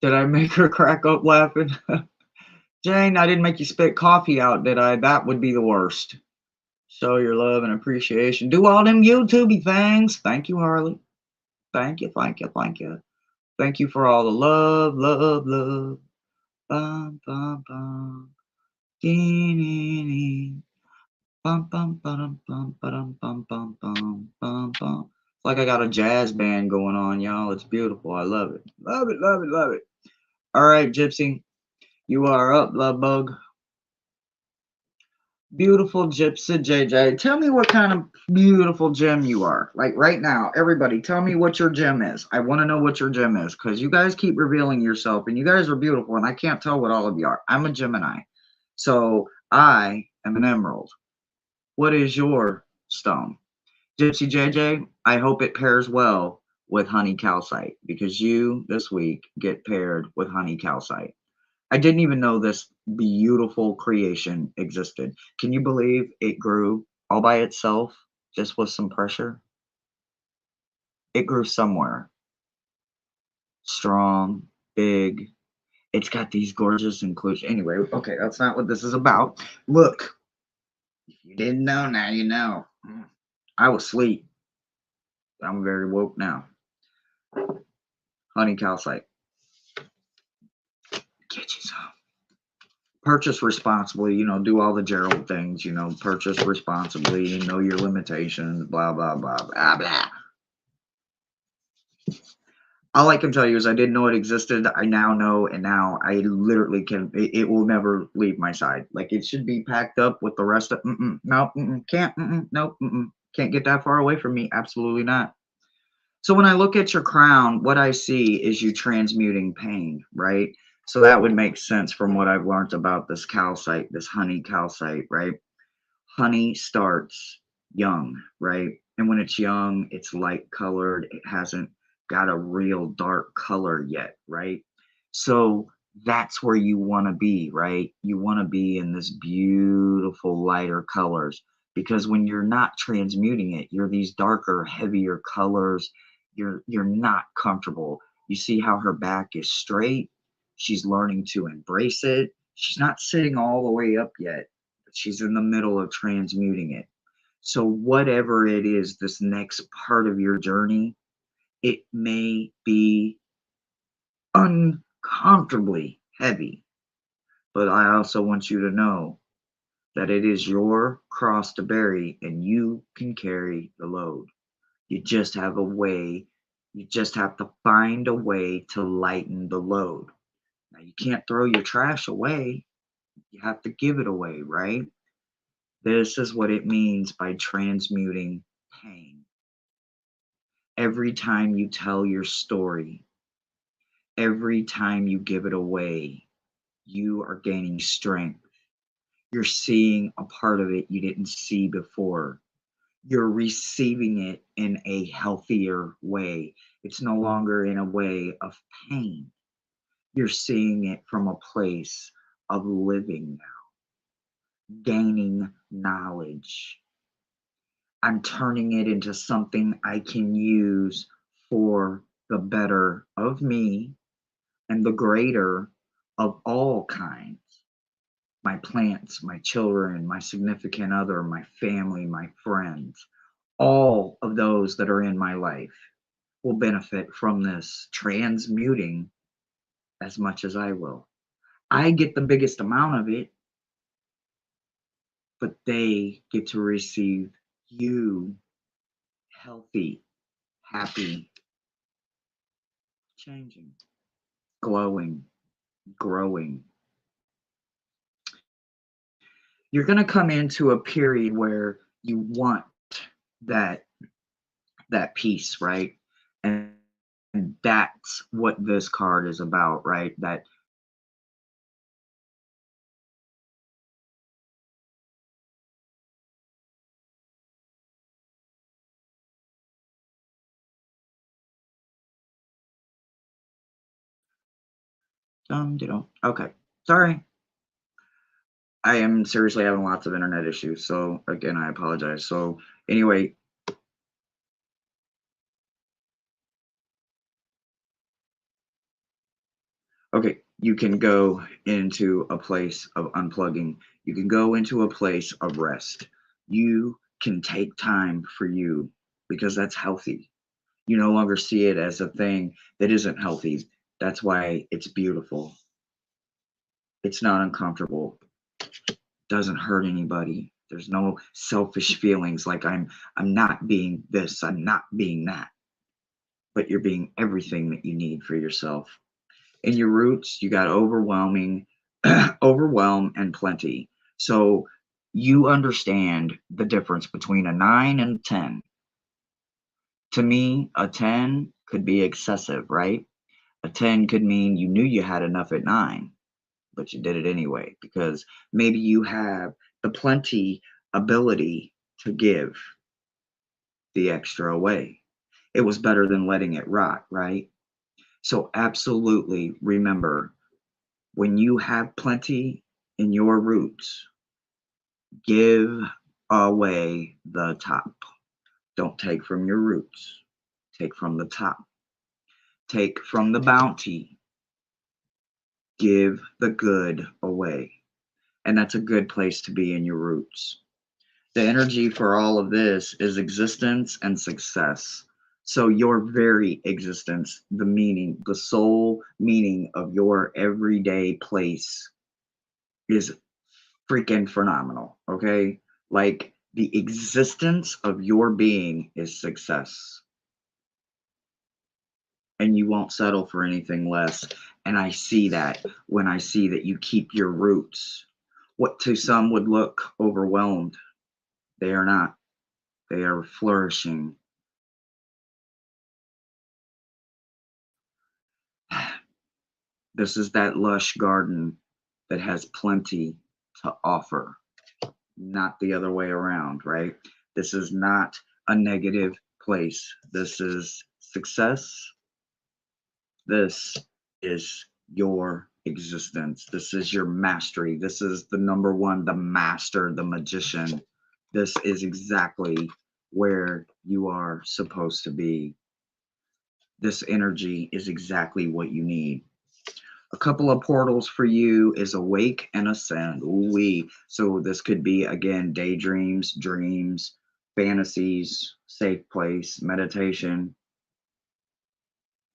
Did I make her crack up laughing? Jane, I didn't make you spit coffee out, did I? That would be the worst. Show your love and appreciation. Do all them YouTubey things. Thank you, Harley. Thank you, thank you, thank you. Thank you for all the love, love, love. Bum, bum, bum. Dee-dee-dee. Bum, bum, ba-dum, bum, ba-dum, bum, bum, bum, bum, bum. It's like I got a jazz band going on, y'all. It's beautiful. I love it. Love it, love it, love it. All right, Gypsy. You are up, love bug. Beautiful Gypsy JJ. Tell me what kind of beautiful gem you are. Like right now, everybody, tell me what your gem is. I want to know what your gem is because you guys keep revealing yourself and you guys are beautiful and I can't tell what all of you are. I'm a Gemini. So I am an emerald. What is your stone? Gypsy JJ, I hope it pairs well with honey calcite because you this week get paired with honey calcite. I didn't even know this beautiful creation existed. Can you believe it grew all by itself, just with some pressure? It grew somewhere. Strong, big. It's got these gorgeous inclusions. Anyway, okay, that's not what this is about. Look, if you didn't know, now you know. I was asleep. I'm very woke now. Honey calcite. Get you some. Purchase responsibly, do all the Gerald things, purchase responsibly, know your limitations, blah, blah, blah, blah, blah. All I can tell you is I didn't know it existed. I now know, and now I literally can. It will never leave my side. Like it should be packed up with the rest of. No, can't. Nope. Can't get that far away from me. Absolutely not. So when I look at your crown, what I see is you transmuting pain, right? So that would make sense from what I've learned about this calcite, this honey calcite, right? Honey starts young, right? And when it's young, it's light colored. It hasn't got a real dark color yet, right? So that's where you want to be, right? You want to be in this beautiful lighter colors because when you're not transmuting it, you're these darker, heavier colors. You're not comfortable. You see how her back is straight. She's learning to embrace it. She's not sitting all the way up yet. She's in the middle of transmuting it. So, whatever it is, this next part of your journey, it may be uncomfortably heavy. But I also want you to know that it is your cross to bear and you can carry the load. You just have a way, you just have to find a way to lighten the load. Now, you can't throw your trash away, you have to give it away, right? This is what it means by transmuting pain. Every time you tell your story, every time you give it away, you are gaining strength. You're seeing a part of it you didn't see before. You're receiving it in a healthier way. It's no longer in a way of pain. You're seeing it from a place of living now, gaining knowledge. I'm turning it into something I can use for the better of me and the greater of all kinds. My plants, my children, my significant other, my family, my friends, all of those that are in my life will benefit from this transmuting as much as I will. I get the biggest amount of it, but they get to receive you healthy, happy, changing, glowing, growing. You're going to come into a period where you want that peace, right? And that's what this card is about, right? That okay. Sorry. I am seriously having lots of internet issues. So again, I apologize. So anyway, Okay, you can go into a place of unplugging. You can go into a place of rest. You can take time for you because that's healthy. You no longer see it as a thing that isn't healthy. That's why it's beautiful. It's not uncomfortable. Doesn't hurt anybody. There's no selfish feelings like I'm not being this, I'm not being that, but you're being everything that you need for yourself. In your roots, you got overwhelm and plenty. So you understand the difference between a 9 and a 10. To me, a 10 could be excessive, right? A 10 could mean you knew you had enough at 9, but you did it anyway because maybe you have the plenty ability to give the extra away. It was better than letting it rot, right? So, absolutely remember when you have plenty in your roots, give away the top. Don't take from your roots, take from the top. Take from the bounty, give the good away. And that's a good place to be in your roots. The energy for all of this is existence and success. So, your very existence, the meaning, the sole meaning of your everyday place is freaking phenomenal. Okay. Like the existence of your being is success. And you won't settle for anything less. And I see that when I see that you keep your roots. What to some would look overwhelmed, they are not. They are flourishing. This is that lush garden that has plenty to offer, not the other way around, right? This is not a negative place. This is success. This is your existence. This is your mastery. This is the number one, the master, the magician. This is exactly where you are supposed to be. This energy is exactly what you need. A couple of portals for you is awake and ascend. Ooh-wee. So this could be again daydreams, dreams, fantasies, safe place, meditation.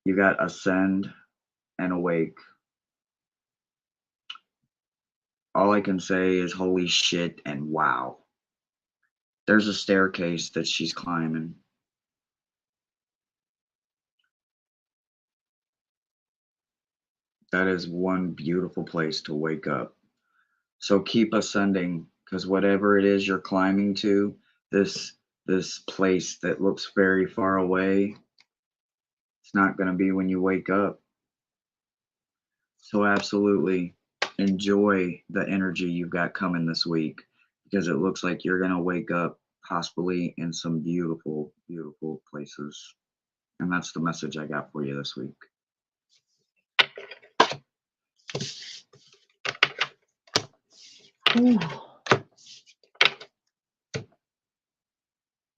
You got ascend and awake. All I can say is holy shit and wow. There's a staircase that she's climbing. That is one beautiful place to wake up. So keep ascending because whatever it is you're climbing to, this place that looks very far away, it's not going to be when you wake up. So absolutely enjoy the energy you've got coming this week because it looks like you're going to wake up possibly in some beautiful, beautiful places. And that's the message I got for you this week.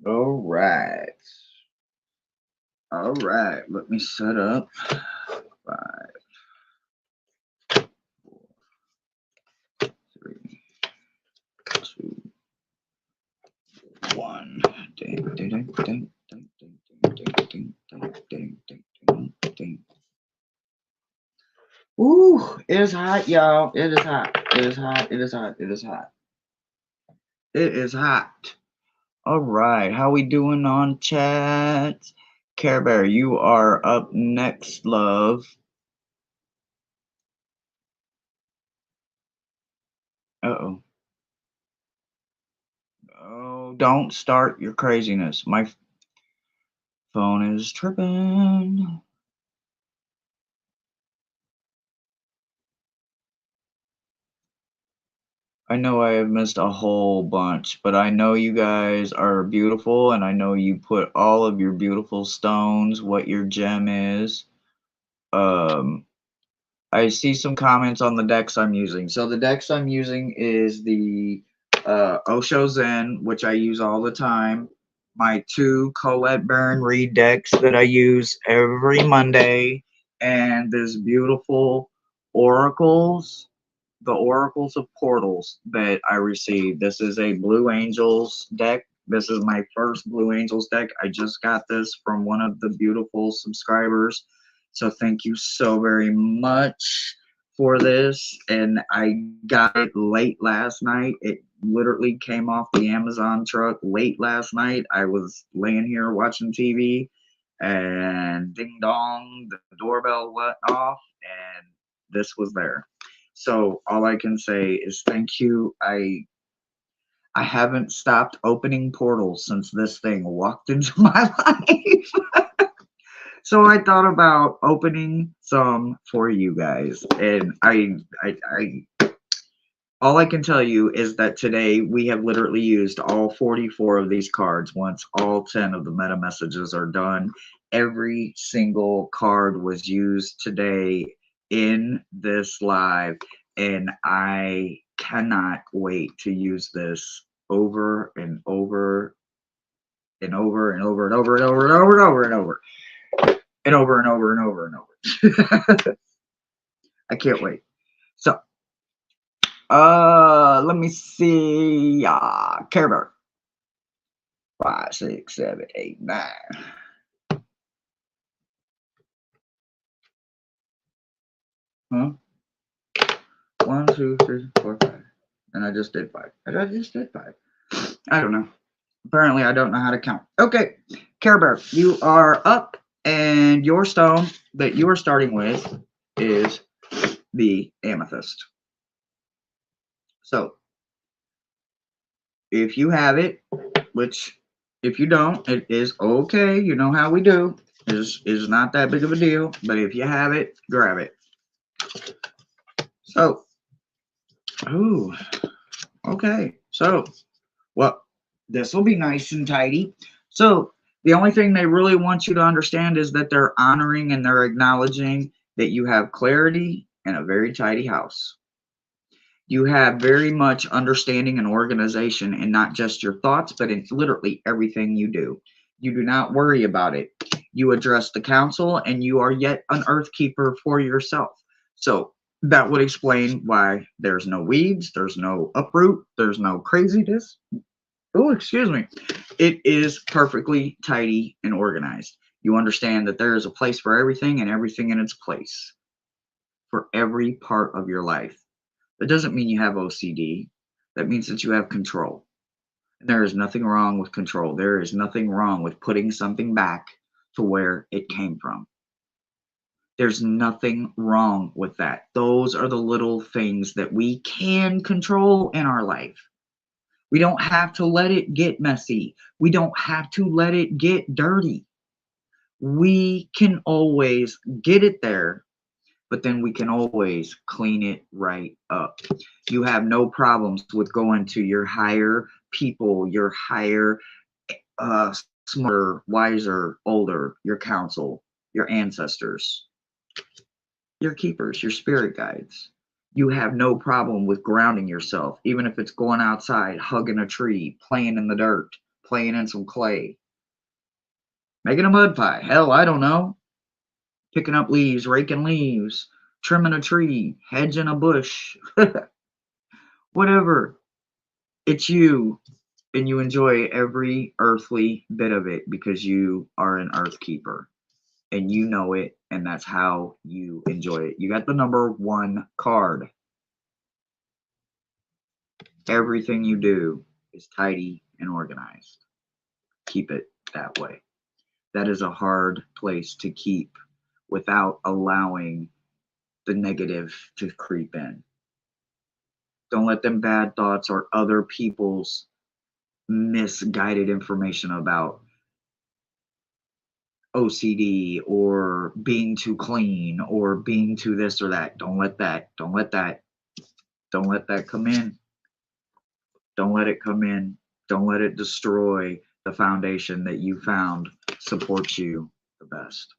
All right. All right. Let me set up 5, 4, 3, 2, 1. Ding, ding, ding, ding, ding, ding, ding, ding, ding, ding, ding, ding. Ooh, it is hot, y'all. It is hot. It is hot. It is hot. It is hot. It is hot. All right. How we doing on chat? Care Bear, you are up next, love. Uh-oh. Oh, don't start your craziness. My phone is tripping. I know I have missed a whole bunch, but I know you guys are beautiful, and I know you put all of your beautiful stones, what your gem is. Um, I see some comments on the decks I'm using. So the decks I'm using is the Osho Zen, which I use all the time. My 2 Colette Baron Reed decks that I use every Monday, and this beautiful oracles, the oracles of portals that I received. This is a Blue Angels deck. This is my first Blue Angels deck. I just got this from one of the beautiful subscribers. So thank you so very much for this. And I got it late last night. It literally came off the Amazon truck late last night. I was laying here watching TV and ding dong, the doorbell went off and this was there. So all I can say is thank you. I haven't stopped opening portals since this thing walked into my life. So I thought about opening some for you guys. And all I can tell you is that today we have literally used all 44 of these cards. Once all 10 of the meta messages are done, every single card was used today in this live, and I cannot wait to use this over and over and over and over and over and over and over and over and over and over and over and over and over. I can't wait. So let me see. Care Bear. 5, 6, 7, 8, 9. Huh? 1, 2, 3, 4, 5. And I just did 5. I just did 5. I don't know. Apparently, I don't know how to count. Okay, Care Bear, you are up, and your stone that you are starting with is the amethyst. So, if you have it, which if you don't, it is okay. You know how we do. Is not that big of a deal. But if you have it, grab it. So, ooh, okay. So, well, this will be nice and tidy. So, the only thing they really want you to understand is that they're honoring and they're acknowledging that you have clarity and a very tidy house. You have very much understanding and organization in not just your thoughts, but in literally everything you do. You do not worry about it. You address the council and you are yet an earth keeper for yourself. So that would explain why there's no weeds, there's no uproot, there's no craziness. Oh, excuse me. It is perfectly tidy and organized. You understand that there is a place for everything and everything in its place for every part of your life. That doesn't mean you have OCD. That means that you have control. And there is nothing wrong with control. There is nothing wrong with putting something back to where it came from. There's nothing wrong with that. Those are the little things that we can control in our life. We don't have to let it get messy. We don't have to let it get dirty. We can always get it there, but then we can always clean it right up. You have no problems with going to your higher people, your higher, smarter, wiser, older, your council, your ancestors, your keepers, your spirit guides. You have no problem with grounding yourself, even if it's going outside, hugging a tree, playing in the dirt, playing in some clay, making a mud pie. Hell, I don't know. Picking up leaves, raking leaves, trimming a tree, hedging a bush, whatever. It's you, and you enjoy every earthly bit of it because you are an earth keeper and you know it, and that's how you enjoy it. You got the number 1 card. Everything you do is tidy and organized. Keep it that way. That is a hard place to keep without allowing the negative to creep in. Don't let them bad thoughts or other people's misguided information about OCD or being too clean or being too this or that. Don't let that come in. Don't let it come in. Don't let it destroy the foundation that you found supports you the best.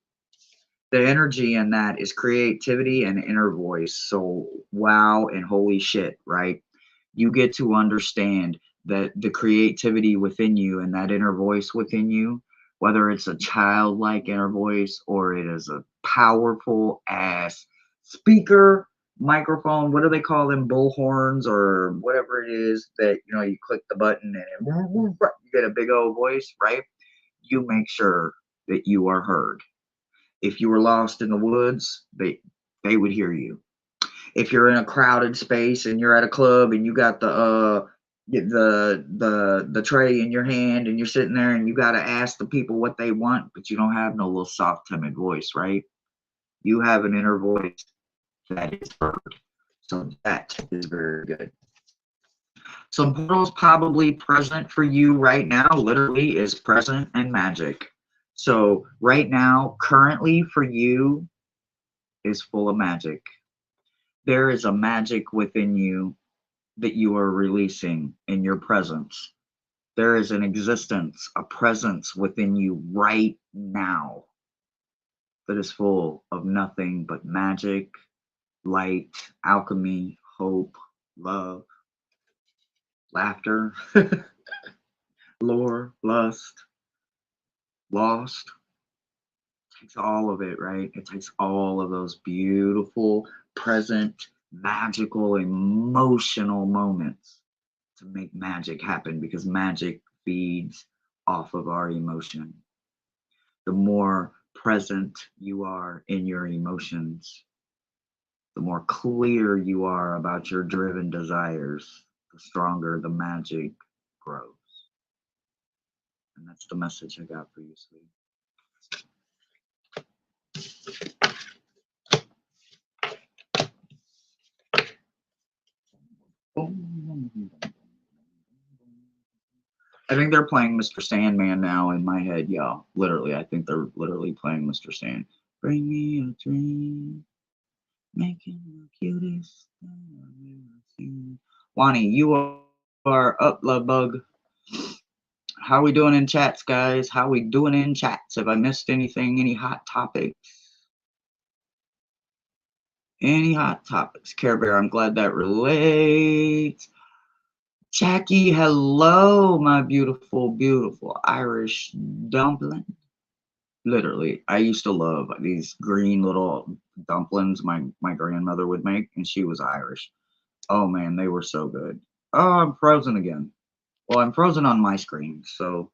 The energy in that is creativity and inner voice. So wow and holy shit, right? You get to understand that the creativity within you and that inner voice within you, whether it's a childlike inner voice or it is a powerful ass speaker, microphone. What do they call them? Bullhorns or whatever it is that, you know, you click the button and you get a big old voice, right? You make sure that you are heard. If you were lost in the woods, they would hear you. If you're in a crowded space and you're at a club and you got the tray in your hand and you're sitting there and you got to ask the people what they want, but you don't have no little soft timid voice, right? You have an inner voice that is heard. So that is very good. Some portals probably present for you right now, literally, is present and magic. So right now, currently for you, is full of magic. There is a magic within you that you are releasing in your presence. There is an existence, a presence within you right now that is full of nothing but magic, light, alchemy, hope, love, laughter, lore, lust, lost. It takes all of it, right? It takes all of those beautiful, present, magical, emotional moments to make magic happen, because magic feeds off of our emotion. The more present you are in your emotions, the more clear you are about your driven desires, the stronger the magic grows. And that's the message I got for you, sweetie. I think they're playing Mr. Sandman now in my head, y'all. Literally, I think they're literally playing Mr. Sand. Bring me a dream, making the cutest thing I've ever seen. Wani, you are up, love bug. How we doing in chats, guys? How we doing in chats? Have I missed anything? Any hot topics? Any hot topics? Care Bear, I'm glad that relates. Jackie, hello, my beautiful, beautiful Irish dumpling. Literally, I used to love these green little dumplings my grandmother would make, and she was Irish. Oh man, they were so good. Oh, I'm frozen again. Well, I'm frozen on my screen, so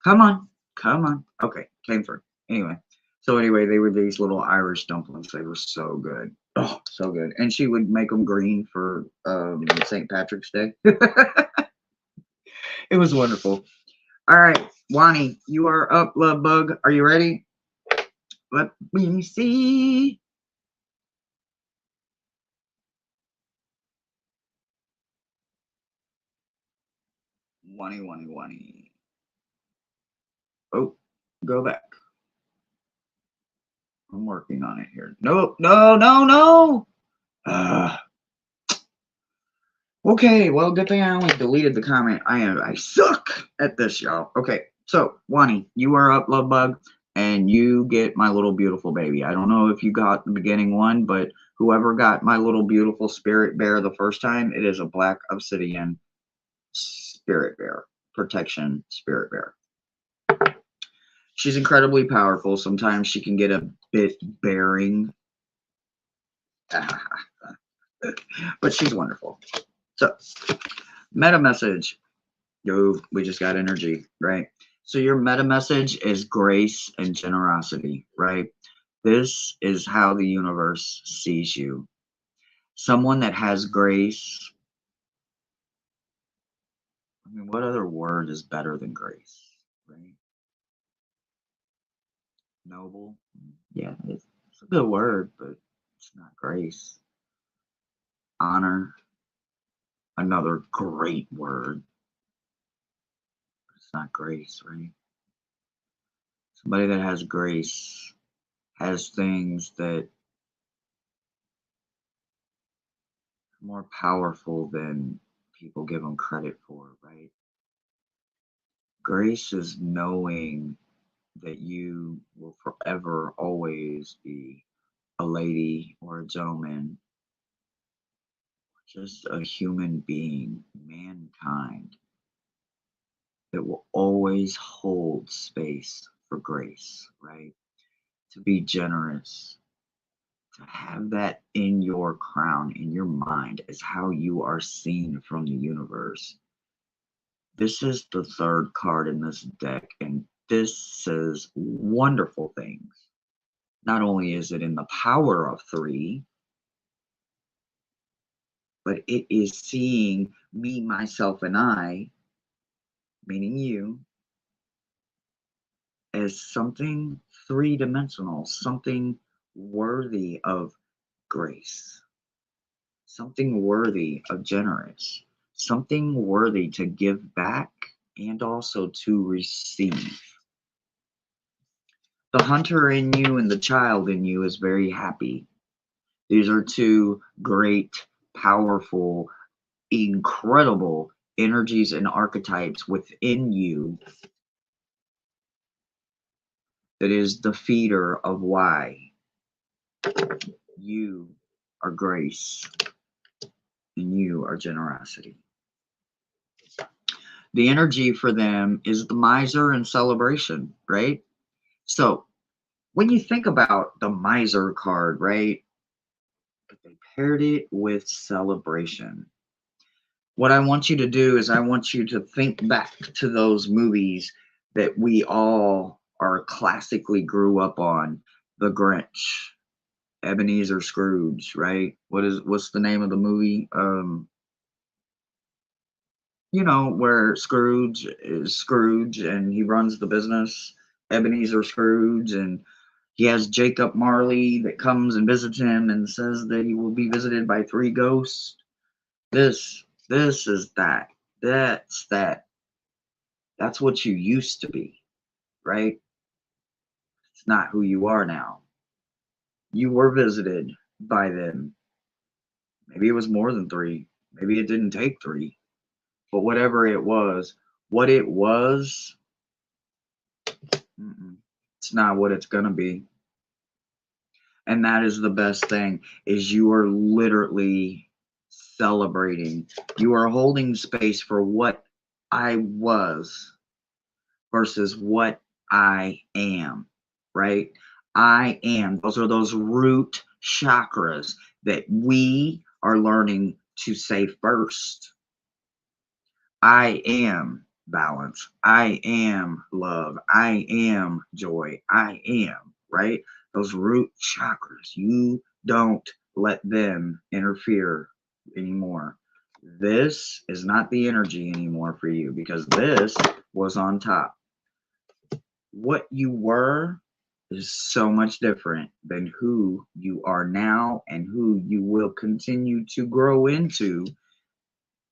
come on, come on. Okay, came through. Anyway, they were these little Irish dumplings. They were so good. Oh, so good. And she would make them green for St. Patrick's Day. It was wonderful. All right, Wani, you are up, love bug. Are you ready? Let me see. Wani. Oh, go back. I'm working on it here. No. Uh, okay, well, good thing I only deleted the comment. I suck at this, y'all. Okay, so Wani, you are up, love bug, and you get my little beautiful baby. I don't know if you got the beginning one, but whoever got my little beautiful spirit bear the first time, it is a black obsidian spirit bear, protection spirit bear. She's incredibly powerful. Sometimes she can get a bit bearing, but she's wonderful. So, meta message. Yo, we just got energy, right? So your meta message is grace and generosity, right? This is how the universe sees you. Someone that has grace. I mean, what other word is better than grace, right? Noble. Yeah, it's a good word, but it's not grace. Honor. Another great word. But it's not grace, right? Somebody that has grace has things that are more powerful than people give them credit for, right? Grace is knowing that you will forever always be a lady or a gentleman, just a human being, mankind, that will always hold space for grace, right? To be generous, To have that in your crown, in your mind, is how you are seen from the universe. This is the third card in this deck, and this says wonderful things. Not only is it in the power of three, but it is seeing me, myself, and I, meaning you, as something three-dimensional, something worthy of grace, something worthy of generous, something worthy to give back and also to receive. The hunter in you and the child in you is very happy. These are two great, powerful, incredible energies and archetypes within you that is the feeder of why you are grace and you are generosity. The energy for them is the miser and celebration, right? So when you think about the miser card, right, they paired it with celebration. What I want you to do is I want you to think back to those movies that we all are classically grew up on. The Grinch, Ebenezer Scrooge, right? What's the name of the movie? Where Scrooge is Scrooge and he runs the business, Ebenezer Scrooge, and he has Jacob Marley that comes and visits him and says that he will be visited by three ghosts. This is that. That's that. That's what you used to be, right? It's not who you are now. You were visited by them. Maybe it was more than three. Maybe it didn't take three. But whatever it was, what it was, it's not what it's going to be. And that is the best thing, is you are literally celebrating. You are holding space for what I was versus what I am, right? I am. Those are those root chakras that we are learning to say first. I am balance. I am love. I am joy. I am, right? Those root chakras. You don't let them interfere anymore. This is not the energy anymore for you because this was on top. What you were is so much different than who you are now and who you will continue to grow into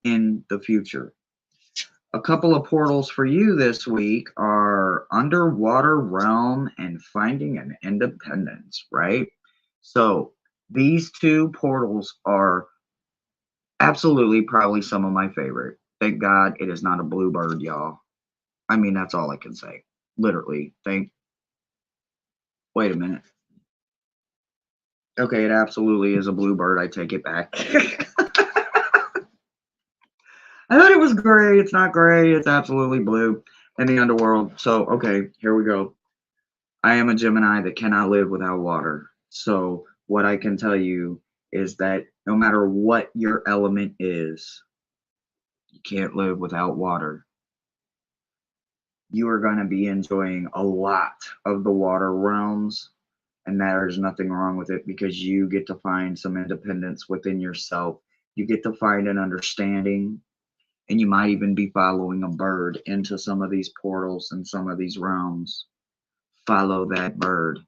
in the future. A couple of portals for you this week are Underwater Realm and Finding an Independence, right? So these two portals are absolutely probably some of my favorite. Thank God it is not a bluebird, y'all. I mean, that's all I can say. Literally. Wait a minute. Okay, it absolutely is a bluebird. I take it back. I thought it was gray. It's not gray. It's absolutely blue in the underworld. So, okay, here we go. I am a Gemini that cannot live without water. So, what I can tell you is that no matter what your element is, you can't live without water. You are going to be enjoying a lot of the water realms, and there's nothing wrong with it because you get to find some independence within yourself. You get to find an understanding, and you might even be following a bird into some of these portals and some of these realms. Follow that bird.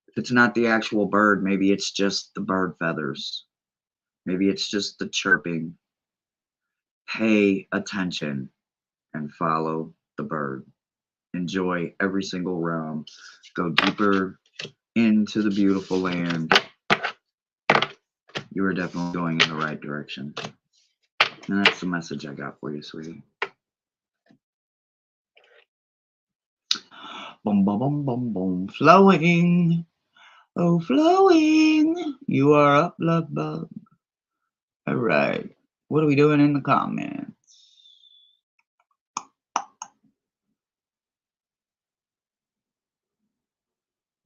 If it's not the actual bird, maybe it's just the bird feathers. Maybe it's just the chirping. Pay attention and follow the bird. Enjoy every single realm. Go deeper into the beautiful land. You are definitely going in the right direction. And that's the message I got for you, sweetie. Boom, boom, boom, boom, boom. Flowing. Oh, flowing. You are up, love bug. All right. What are we doing in the comments?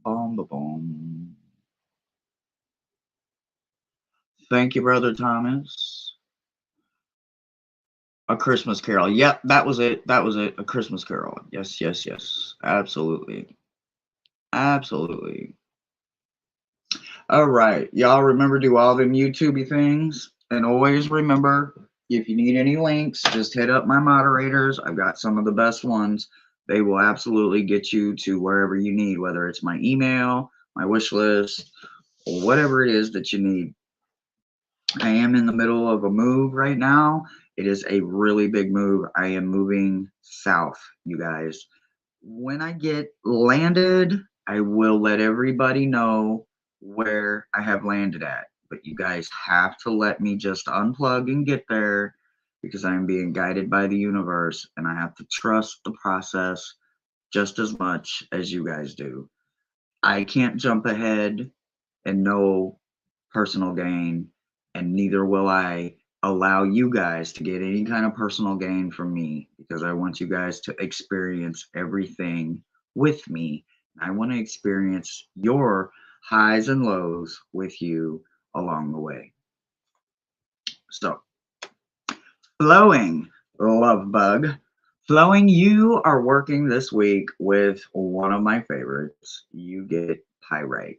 Boom, boom, boom. Thank you, Brother Thomas. A Christmas Carol. Yep, that was it. That was it. A Christmas Carol. Yes, yes, yes. Absolutely. Absolutely. All right. Y'all remember do all them YouTubey things. And always remember, if you need any links, just hit up my moderators. I've got some of the best ones. They will absolutely get you to wherever you need, whether it's my email, my wish list, or whatever it is that you need. I am in the middle of a move right now. It is a really big move. I am moving south, you guys. When I get landed, I will let everybody know where I have landed at. But you guys have to let me just unplug and get there because I'm being guided by the universe and I have to trust the process just as much as you guys do. I can't jump ahead and know personal gain, and neither will I allow you guys to get any kind of personal gain from me because I want you guys to experience everything with me. I want to experience your highs and lows with you along the way. So, flowing, love bug. Flowing, you are working this week with one of my favorites. You get pyrite.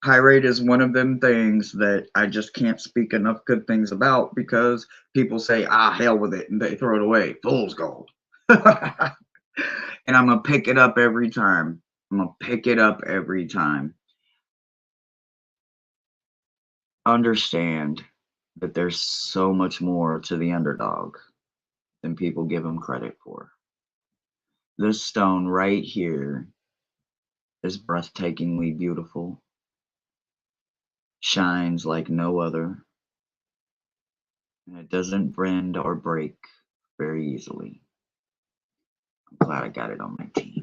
Pyrite is one of them things that I just can't speak enough good things about because people say, ah, hell with it, and they throw it away. Fool's gold. And I'm going to pick it up every time. I'm going to pick it up every time. Understand that there's so much more to the underdog than people give him credit for. This stone right here is breathtakingly beautiful, shines like no other, and it doesn't bend or break very easily. I'm glad I got it on my team.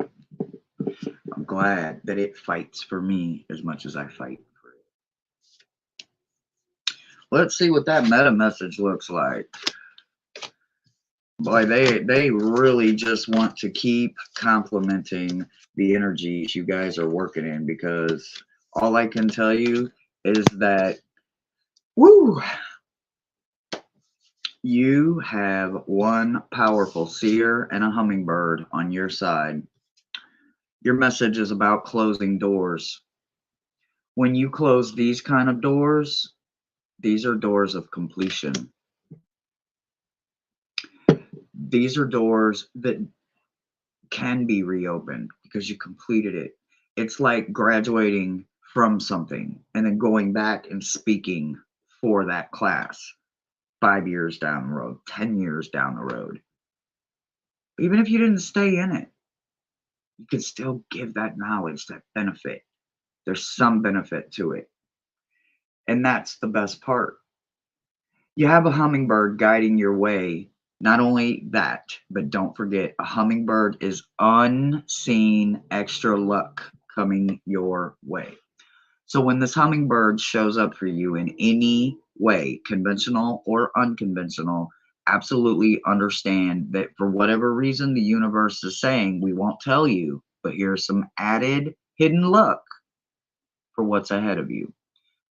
I'm glad that it fights for me as much as I fight for it. Let's see what that meta message looks like. Boy, they really just want to keep complimenting the energies you guys are working in because all I can tell you is that, woo, you have one powerful seer and a hummingbird on your side. Your message is about closing doors. When you close these kind of doors, these are doors of completion. These are doors that can be reopened because you completed it. It's like graduating from something and then going back and speaking for that class 5 years down the road, 10 years down the road. Even if you didn't stay in it, you can still give that knowledge, that benefit. There's some benefit to it. And that's the best part. You have a hummingbird guiding your way. Not only that, but don't forget, a hummingbird is unseen extra luck coming your way. So when this hummingbird shows up for you in any way, conventional or unconventional, absolutely understand that for whatever reason the universe is saying, we won't tell you, but here's some added hidden luck for what's ahead of you.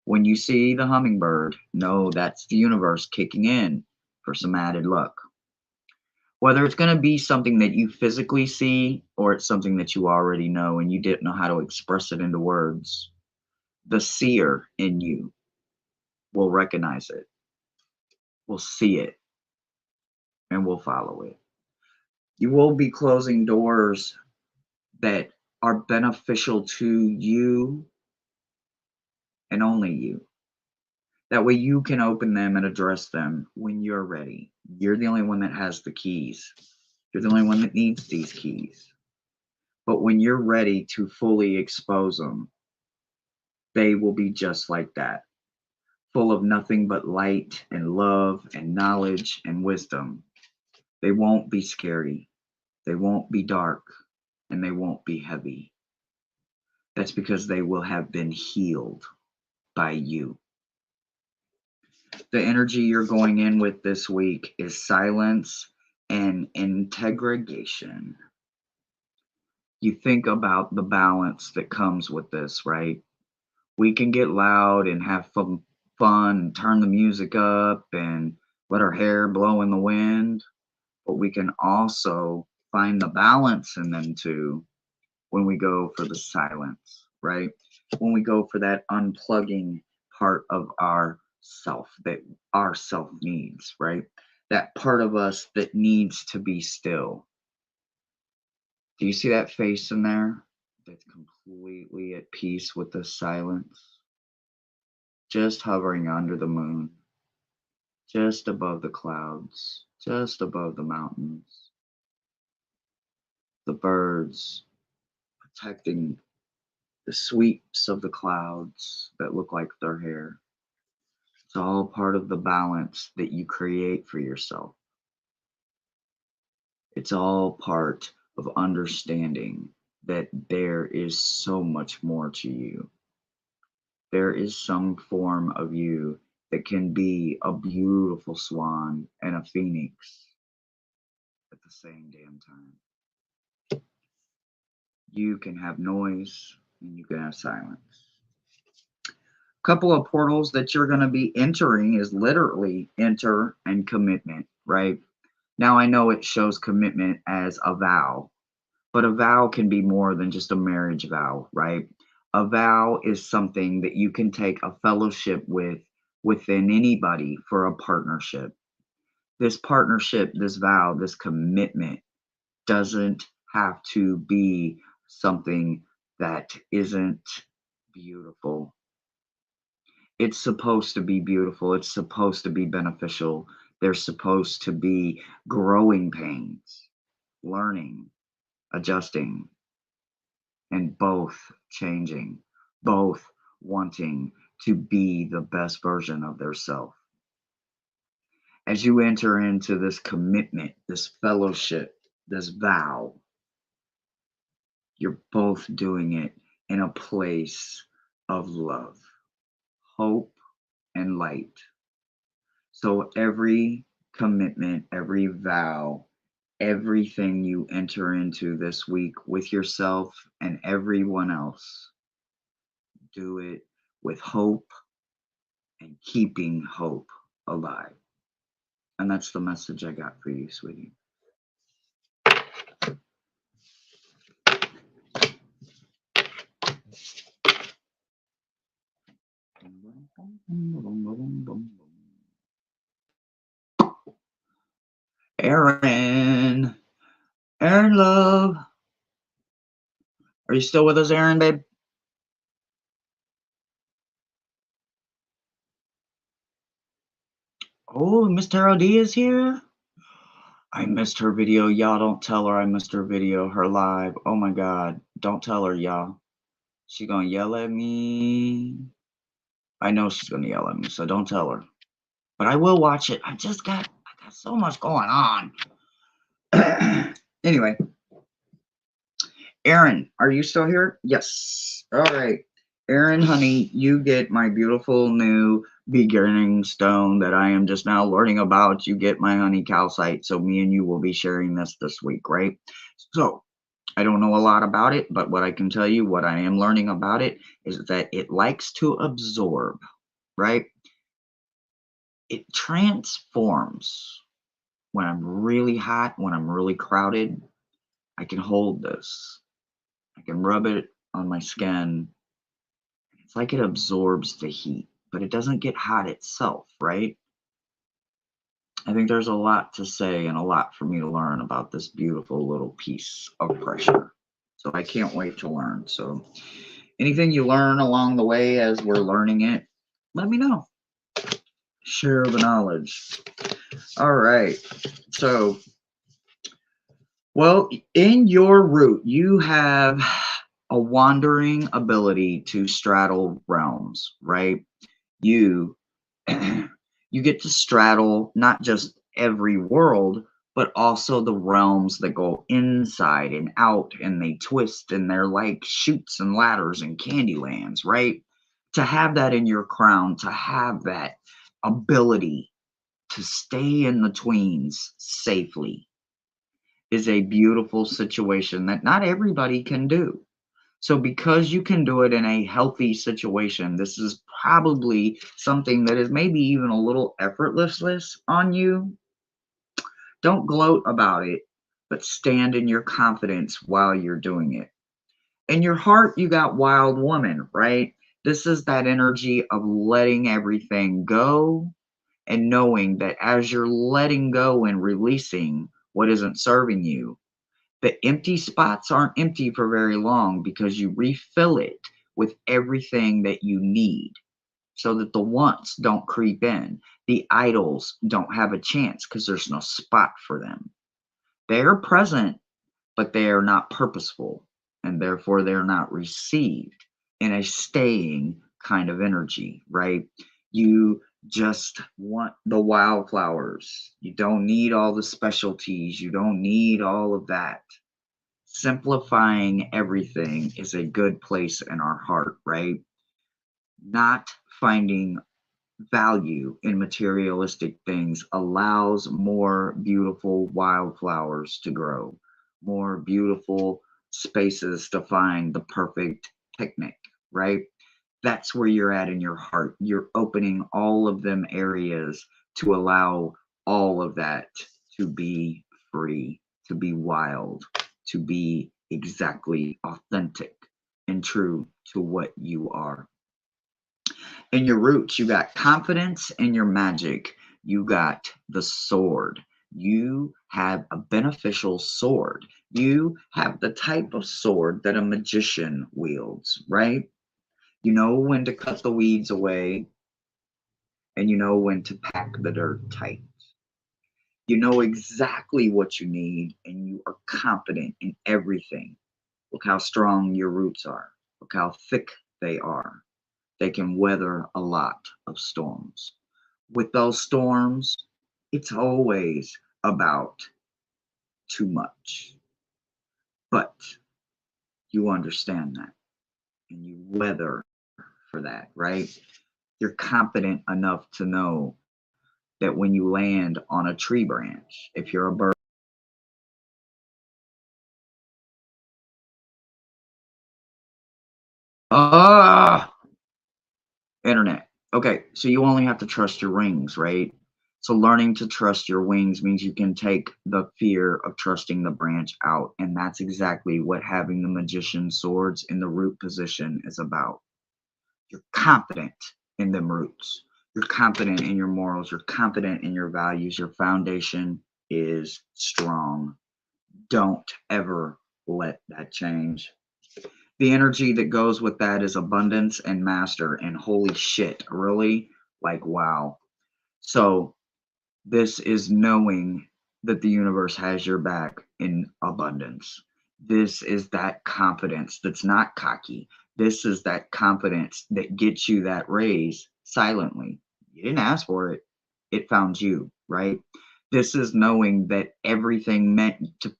When you see the hummingbird, know that's the universe kicking in for some added luck. Whether it's going to be something that you physically see or it's something that you already know and you didn't know how to express it into words, the seer in you will recognize it, will see it, and will follow it. You will be closing doors that are beneficial to you and only you. That way you can open them and address them when you're ready. You're the only one that has the keys. You're the only one that needs these keys. But when you're ready to fully expose them, they will be just like that, full of nothing but light and love and knowledge and wisdom. They won't be scary. They won't be dark. And they won't be heavy. That's because they will have been healed by you. The energy you're going in with this week is silence and integration. You think about the balance that comes with this, right? We can get loud and have fun, fun, turn the music up, and let our hair blow in the wind. But we can also find the balance in them too when we go for the silence, right? When we go for that unplugging part of our self that our self needs, right? That part of us that needs to be still. Do you see that face in there? That's completely at peace with the silence, just hovering under the moon, just above the clouds, just above the mountains, the birds protecting the sweeps of the clouds that look like their hair. It's all part of the balance that you create for yourself. It's all part of understanding that there is so much more to you. There is some form of you that can be a beautiful swan and a phoenix at the same damn time. You can have noise and you can have silence. Couple of portals that you're going to be entering is literally enter and commitment, right? Now I know it shows commitment as a vow, but a vow can be more than just a marriage vow, right? A vow is something that you can take a fellowship with within anybody for a partnership. This partnership, this vow, this commitment doesn't have to be something that isn't beautiful. It's supposed to be beautiful. It's supposed to be beneficial. There's supposed to be growing pains, learning, adjusting, and both changing, both wanting to be the best version of their self. As you enter into this commitment, this fellowship, this vow, you're both doing it in a place of love, hope, and light. So every commitment, every vow, everything you enter into this week with yourself and everyone else, do it with hope and keeping hope alive. And that's the message I got for you, sweetie. Aaron, Aaron, love. Are you still with us, Aaron, babe? Oh, Miss Taro D is here. I missed her video. Y'all don't tell her I missed her video, her live. Oh my God. Don't tell her, y'all. She gonna yell at me. I know she's gonna yell at me, so don't tell her. But I will watch it. I got so much going on. Anyway, Aaron, are you still here? Yes. All right. Aaron, honey, you get my beautiful new beginning stone that I am just now learning about. You get my honey calcite. So me and you will be sharing this week, right? So I don't know a lot about it, but what I can tell you, what I am learning about it is that it likes to absorb, right? It transforms. When I'm really hot, when I'm really crowded, I can hold this. I can rub it on my skin. It's like it absorbs the heat, but it doesn't get hot itself, right? I think there's a lot to say and a lot for me to learn about this beautiful little piece of pressure. So I can't wait to learn. So anything you learn along the way as we're learning it, let me know. Share the knowledge. All right. So, well, in your root, you have a wandering ability to straddle realms, right? You you get to straddle not just every world, but also the realms that go inside and out and they twist and they're like chutes and ladders and candy lands, right? To have that in your crown, to have that ability to stay in the tweens safely is a beautiful situation that not everybody can do. So because you can do it in a healthy situation, this is probably something that is maybe even a little effortless on you. Don't gloat about it, but stand in your confidence while you're doing it. In your heart, you got wild woman, right? This is that energy of letting everything go and knowing that as you're letting go and releasing what isn't serving you, the empty spots aren't empty for very long because you refill it with everything that you need so that the wants don't creep in. The idols don't have a chance because there's no spot for them. They are present, but they are not purposeful, and therefore they're not received in a staying kind of energy, right? You just want the wildflowers. You don't need all the specialties. You don't need all of that. Simplifying everything is a good place in our heart, right? Not finding value in materialistic things allows more beautiful wildflowers to grow, more beautiful spaces to find the perfect picnic, right? That's where you're at in your heart. You're opening all of them areas to allow all of that to be free, to be wild, to be exactly authentic and true to what you are. In your roots, you got confidence in your magic. You got the sword. You have a beneficial sword. You have the type of sword that a magician wields, right? You know when to cut the weeds away and you know when to pack the dirt tight. You know exactly what you need and you are confident in everything. Look how strong your roots are. Look how thick they are. They can weather a lot of storms. With those storms, it's always about too much. But you understand that and you weather for that, right? You're confident enough to know that when you land on a tree branch, if you're a bird, ah, internet. Okay, so you only have to trust your wings, right? So learning to trust your wings means you can take the fear of trusting the branch out. And that's exactly what having the magician's swords in the root position is about. You're confident in them roots. You're confident in your morals. You're confident in your values. Your foundation is strong. Don't ever let that change. The energy that goes with that is abundance and master. And holy shit, really? Like, wow. So, this is knowing that the universe has your back in abundance. This is that confidence that's not cocky. This is that confidence that gets you that raise silently. You didn't ask for it, it found you, right? This is knowing that everything meant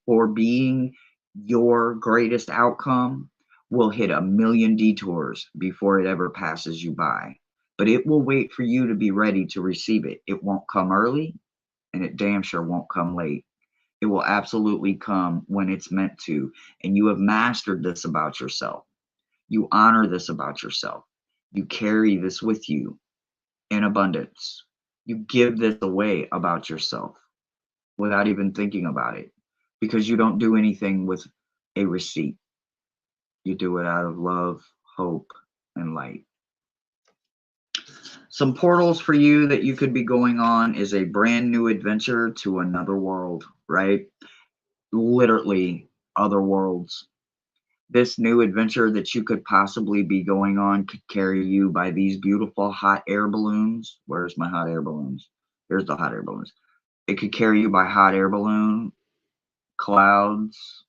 for being your greatest outcome will hit a million detours before it ever passes you by. But it will wait for you to be ready to receive it. It won't come early and it damn sure won't come late. It will absolutely come when it's meant to. And you have mastered this about yourself. You honor this about yourself. You carry this with you in abundance. You give this away about yourself without even thinking about it because you don't do anything with a receipt. You do it out of love, hope, and light. Some portals for you that you could be going on is a brand new adventure to another world, right? Literally other worlds. This new adventure that you could possibly be going on could carry you by these beautiful hot air balloons. Where's my hot air balloons? Here's the hot air balloons. It could carry you by hot air balloon, clouds,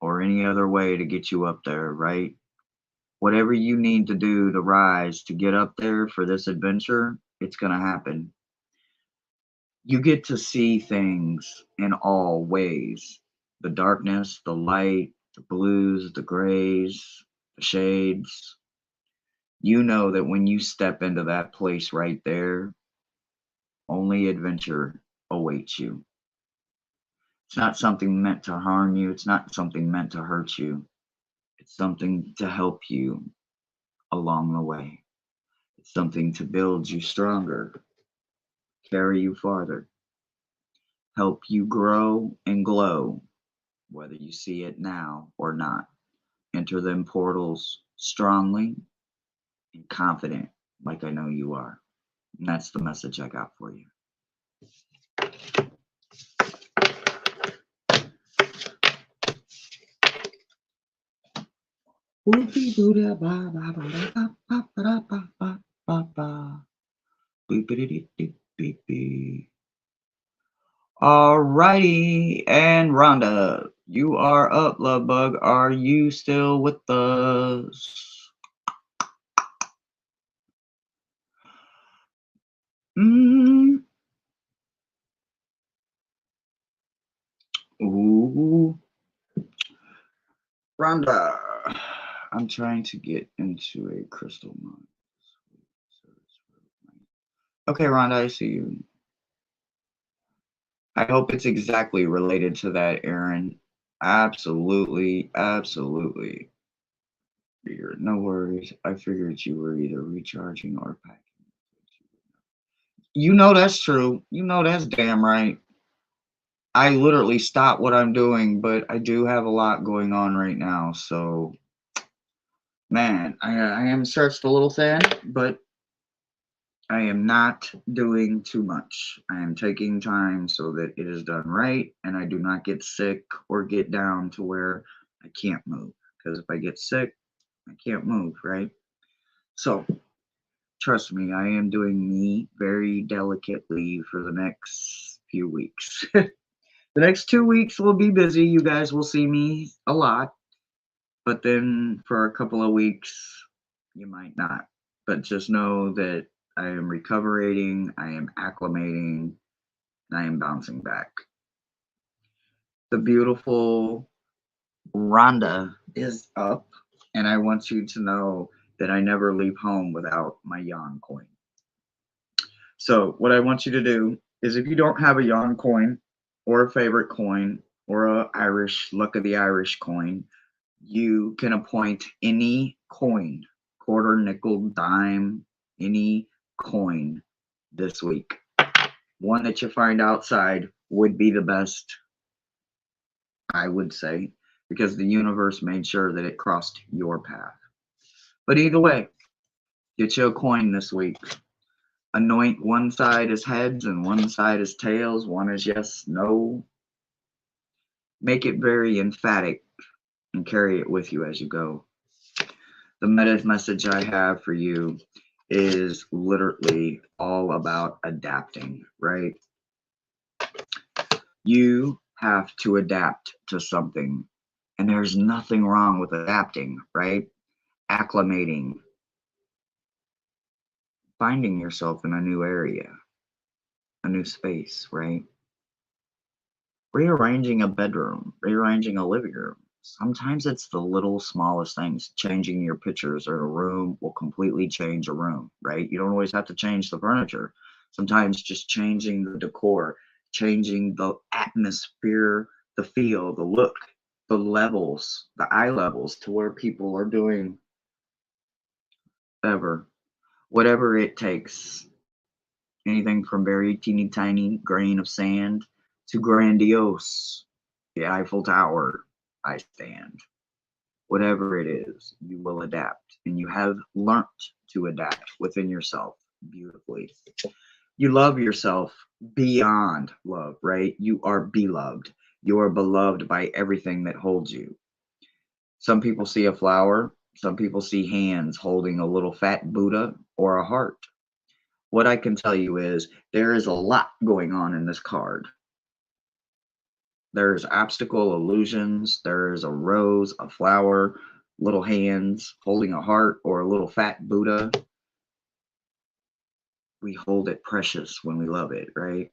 or any other way to get you up there, right? Whatever you need to do to rise to get up there for this adventure, it's going to happen. You get to see things in all ways: the darkness, the light, the blues, the grays, the shades. You know that when you step into that place right there, only adventure awaits you. It's not something meant to harm you, it's not something meant to hurt you. It's something to help you along the way. It's something to build you stronger, carry you farther, help you grow and glow, whether you see it now or not. Enter them portals strongly and confident, like I know you are. And that's the message I got for you. Alrighty, and Rhonda, you are up, love bug. Are you still with us? Ooh, Rhonda, I'm trying to get into a crystal mine. Okay, Rhonda, I see you. I hope it's exactly related to that, Aaron. Absolutely, absolutely. No worries. I figured you were either recharging or packing. You know that's true. You know that's damn right. I literally stopped what I'm doing, but I do have a lot going on right now. So, man, I am stretched a little thin, but I am not doing too much. I am taking time so that it is done right and I do not get sick or get down to where I can't move. Because if I get sick, I can't move, right? So, trust me, I am doing me very delicately for the next few weeks. The next 2 weeks will be busy. You guys will see me a lot. But then for a couple of weeks, you might not. But just know that I am recoverating, I am acclimating, and I am bouncing back. The beautiful Rhonda is up, and I want you to know that I never leave home without my Yon coin. So, what I want you to do is if you don't have a Yon coin or a favorite coin or a Irish Luck of the Irish coin, you can appoint any coin, quarter, nickel, dime, any coin this week. One that you find outside would be the best, I would say, because the universe made sure that it crossed your path. But either way, get you a coin this week. Anoint one side as heads and one side as tails. One is yes, no. Make it very emphatic and carry it with you as you go. The message I have for you is literally all about adapting, right? You have to adapt to something, and there's nothing wrong with adapting, right? Acclimating, finding yourself in a new area, a new space, right? Rearranging a bedroom, rearranging a living room. Sometimes it's the little smallest things. Changing your pictures in a room will completely change a room, right? You don't always have to change the furniture. Sometimes just changing the decor, changing the atmosphere, the feel, the look, the levels, the eye levels to where people are doing whatever it takes. Anything from very teeny tiny grain of sand to grandiose, the Eiffel Tower, I stand. Whatever it is, you will adapt. And you have learnt to adapt within yourself beautifully. You love yourself beyond love, right? You are beloved. You are beloved by everything that holds you. Some people see a flower, some people see hands holding a little fat Buddha or a heart. What I can tell you is there is a lot going on in this card. There's obstacle illusions, there's a rose, a flower, little hands holding a heart, or a little fat Buddha. We hold it precious when we love it, right?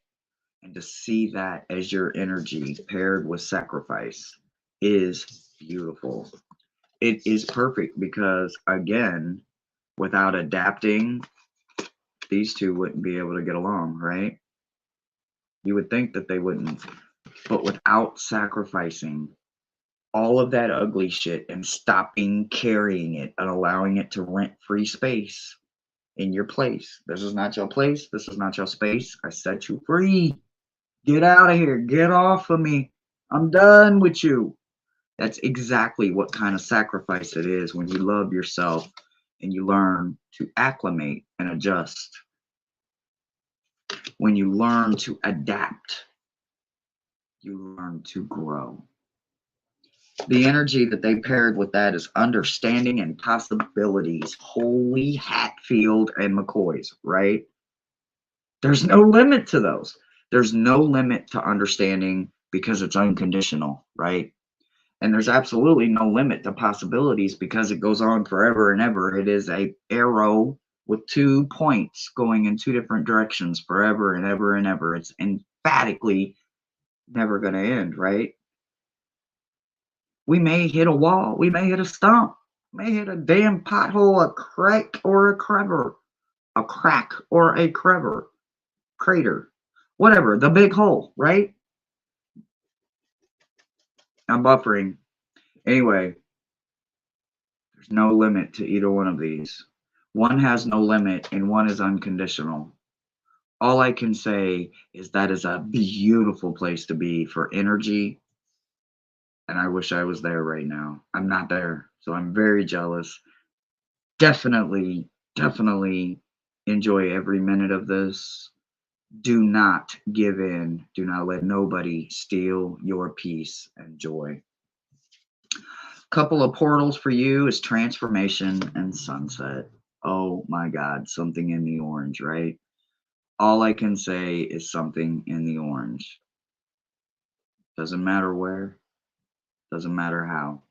And to see that as your energy paired with sacrifice is beautiful. It is perfect because, again, without adapting, these two wouldn't be able to get along, right? You would think that they wouldn't, but without sacrificing, all of that ugly shit and stopping carrying it and allowing it to rent free space in your place. This is not your place. This is not your space. I set you free. Get out of here. Get off of me. I'm done with you. That's exactly what kind of sacrifice it is when you love yourself and you learn to acclimate and adjust. When you learn to adapt, you learn to grow. The energy that they paired with that is understanding and possibilities. Holy Hatfield and McCoys, right? There's no limit to those. There's no limit to understanding because it's unconditional, right? And there's absolutely no limit to possibilities because it goes on forever and ever. It is a arrow with 2 points going in 2 different directions forever and ever and ever. It's emphatically never going to end, right? We may hit a wall, we may hit a stump, may hit a damn pothole, a crack or a crever, a crack or a crever, crater, whatever, the big hole, right? I'm buffering. Anyway, there's no limit to either one of these. One has no limit and one is unconditional. All I can say is that is a beautiful place to be for energy, and I wish I was there right now. I'm not there, so I'm very jealous. Definitely enjoy every minute of this. Do not give in. Do not let nobody steal your peace and joy. Couple of portals for you is transformation and sunset. Oh my God, something in the orange, right? All I can say is something in the orange. Doesn't matter where, doesn't matter how.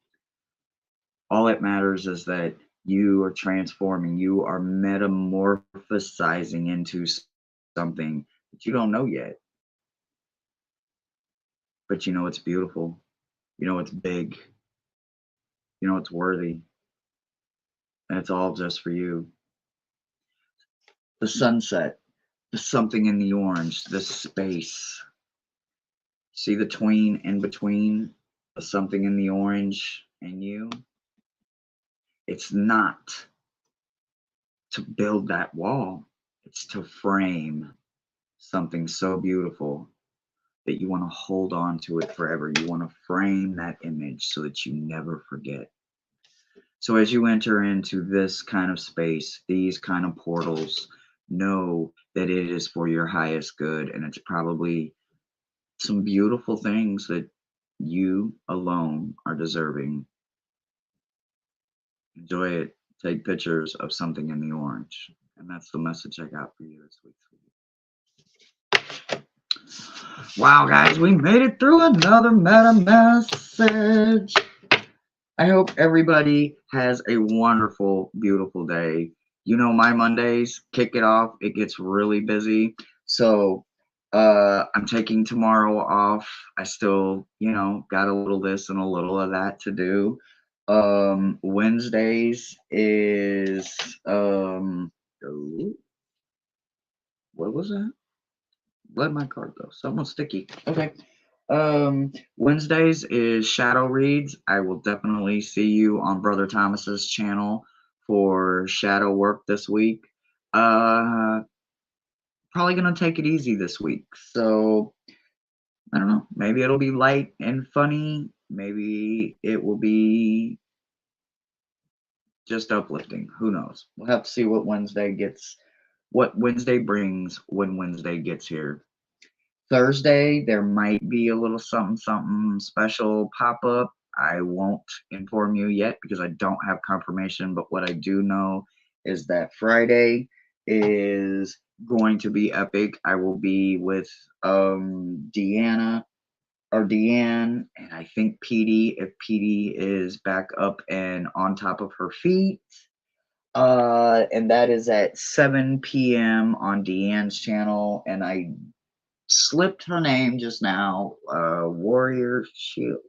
All it matters is that you are transforming, you are metamorphosizing into something that you don't know yet, but you know it's beautiful, you know it's big, you know it's worthy, and it's all just for you. The sunset, the something in the orange, the space. See the tween in between the something in the orange and you? It's not to build that wall, it's to frame something so beautiful that you want to hold on to it forever. You want to frame that image so that you never forget. So as you enter into this kind of space, these kind of portals, know that it is for your highest good, and it's probably some beautiful things that you alone are deserving. Enjoy it. Take pictures of something in the orange. And that's the message I got for you this week. Wow, guys, we made it through another meta message. I hope everybody has a wonderful, beautiful day. You know, my Mondays kick it off. It gets really busy. So I'm taking tomorrow off. I still, got a little this and a little of that to do. Wednesdays is what was that? Let my card go. Someone's sticky. Okay. Wednesdays is shadow reads. I will definitely see you on Brother Thomas's channel for shadow work this week. Probably gonna take it easy this week. So I don't know. Maybe it'll be light and funny. Maybe it will be just uplifting. Who knows? We'll have to see what Wednesday brings when Wednesday gets here. Thursday, there might be a little something special pop up. I won't inform you yet because I don't have confirmation, but what I do know is that Friday is going to be epic. I will be with Deanna or Deanne, and I think PD, if PD is back up and on top of her feet. And that is at 7 p.m. on Deanne's channel, and I slipped her name just now. Warrior Shield.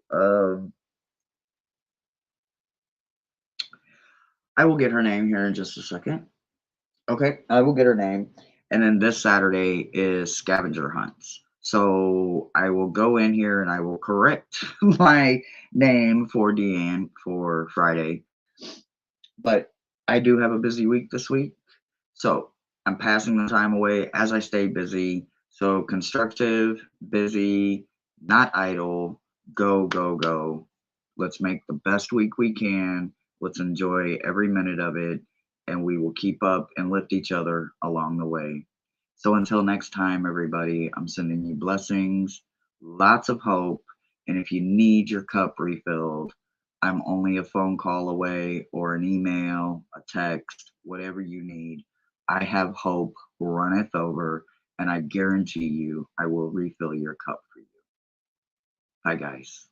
I will get her name here in just a second. Okay, I will get her name. And then this Saturday is scavenger hunts. So I will go in here and I will correct my name for Deanne for Friday. But I do have a busy week this week. So I'm passing the time away as I stay busy. So constructive, busy, not idle, go, go, go. Let's make the best week we can. Let's enjoy every minute of it. And we will keep up and lift each other along the way. So until next time, everybody, I'm sending you blessings, lots of hope. And if you need your cup refilled, I'm only a phone call away or an email, a text, whatever you need. I have hope runneth over, and I guarantee you I will refill your cup for you. Bye, guys.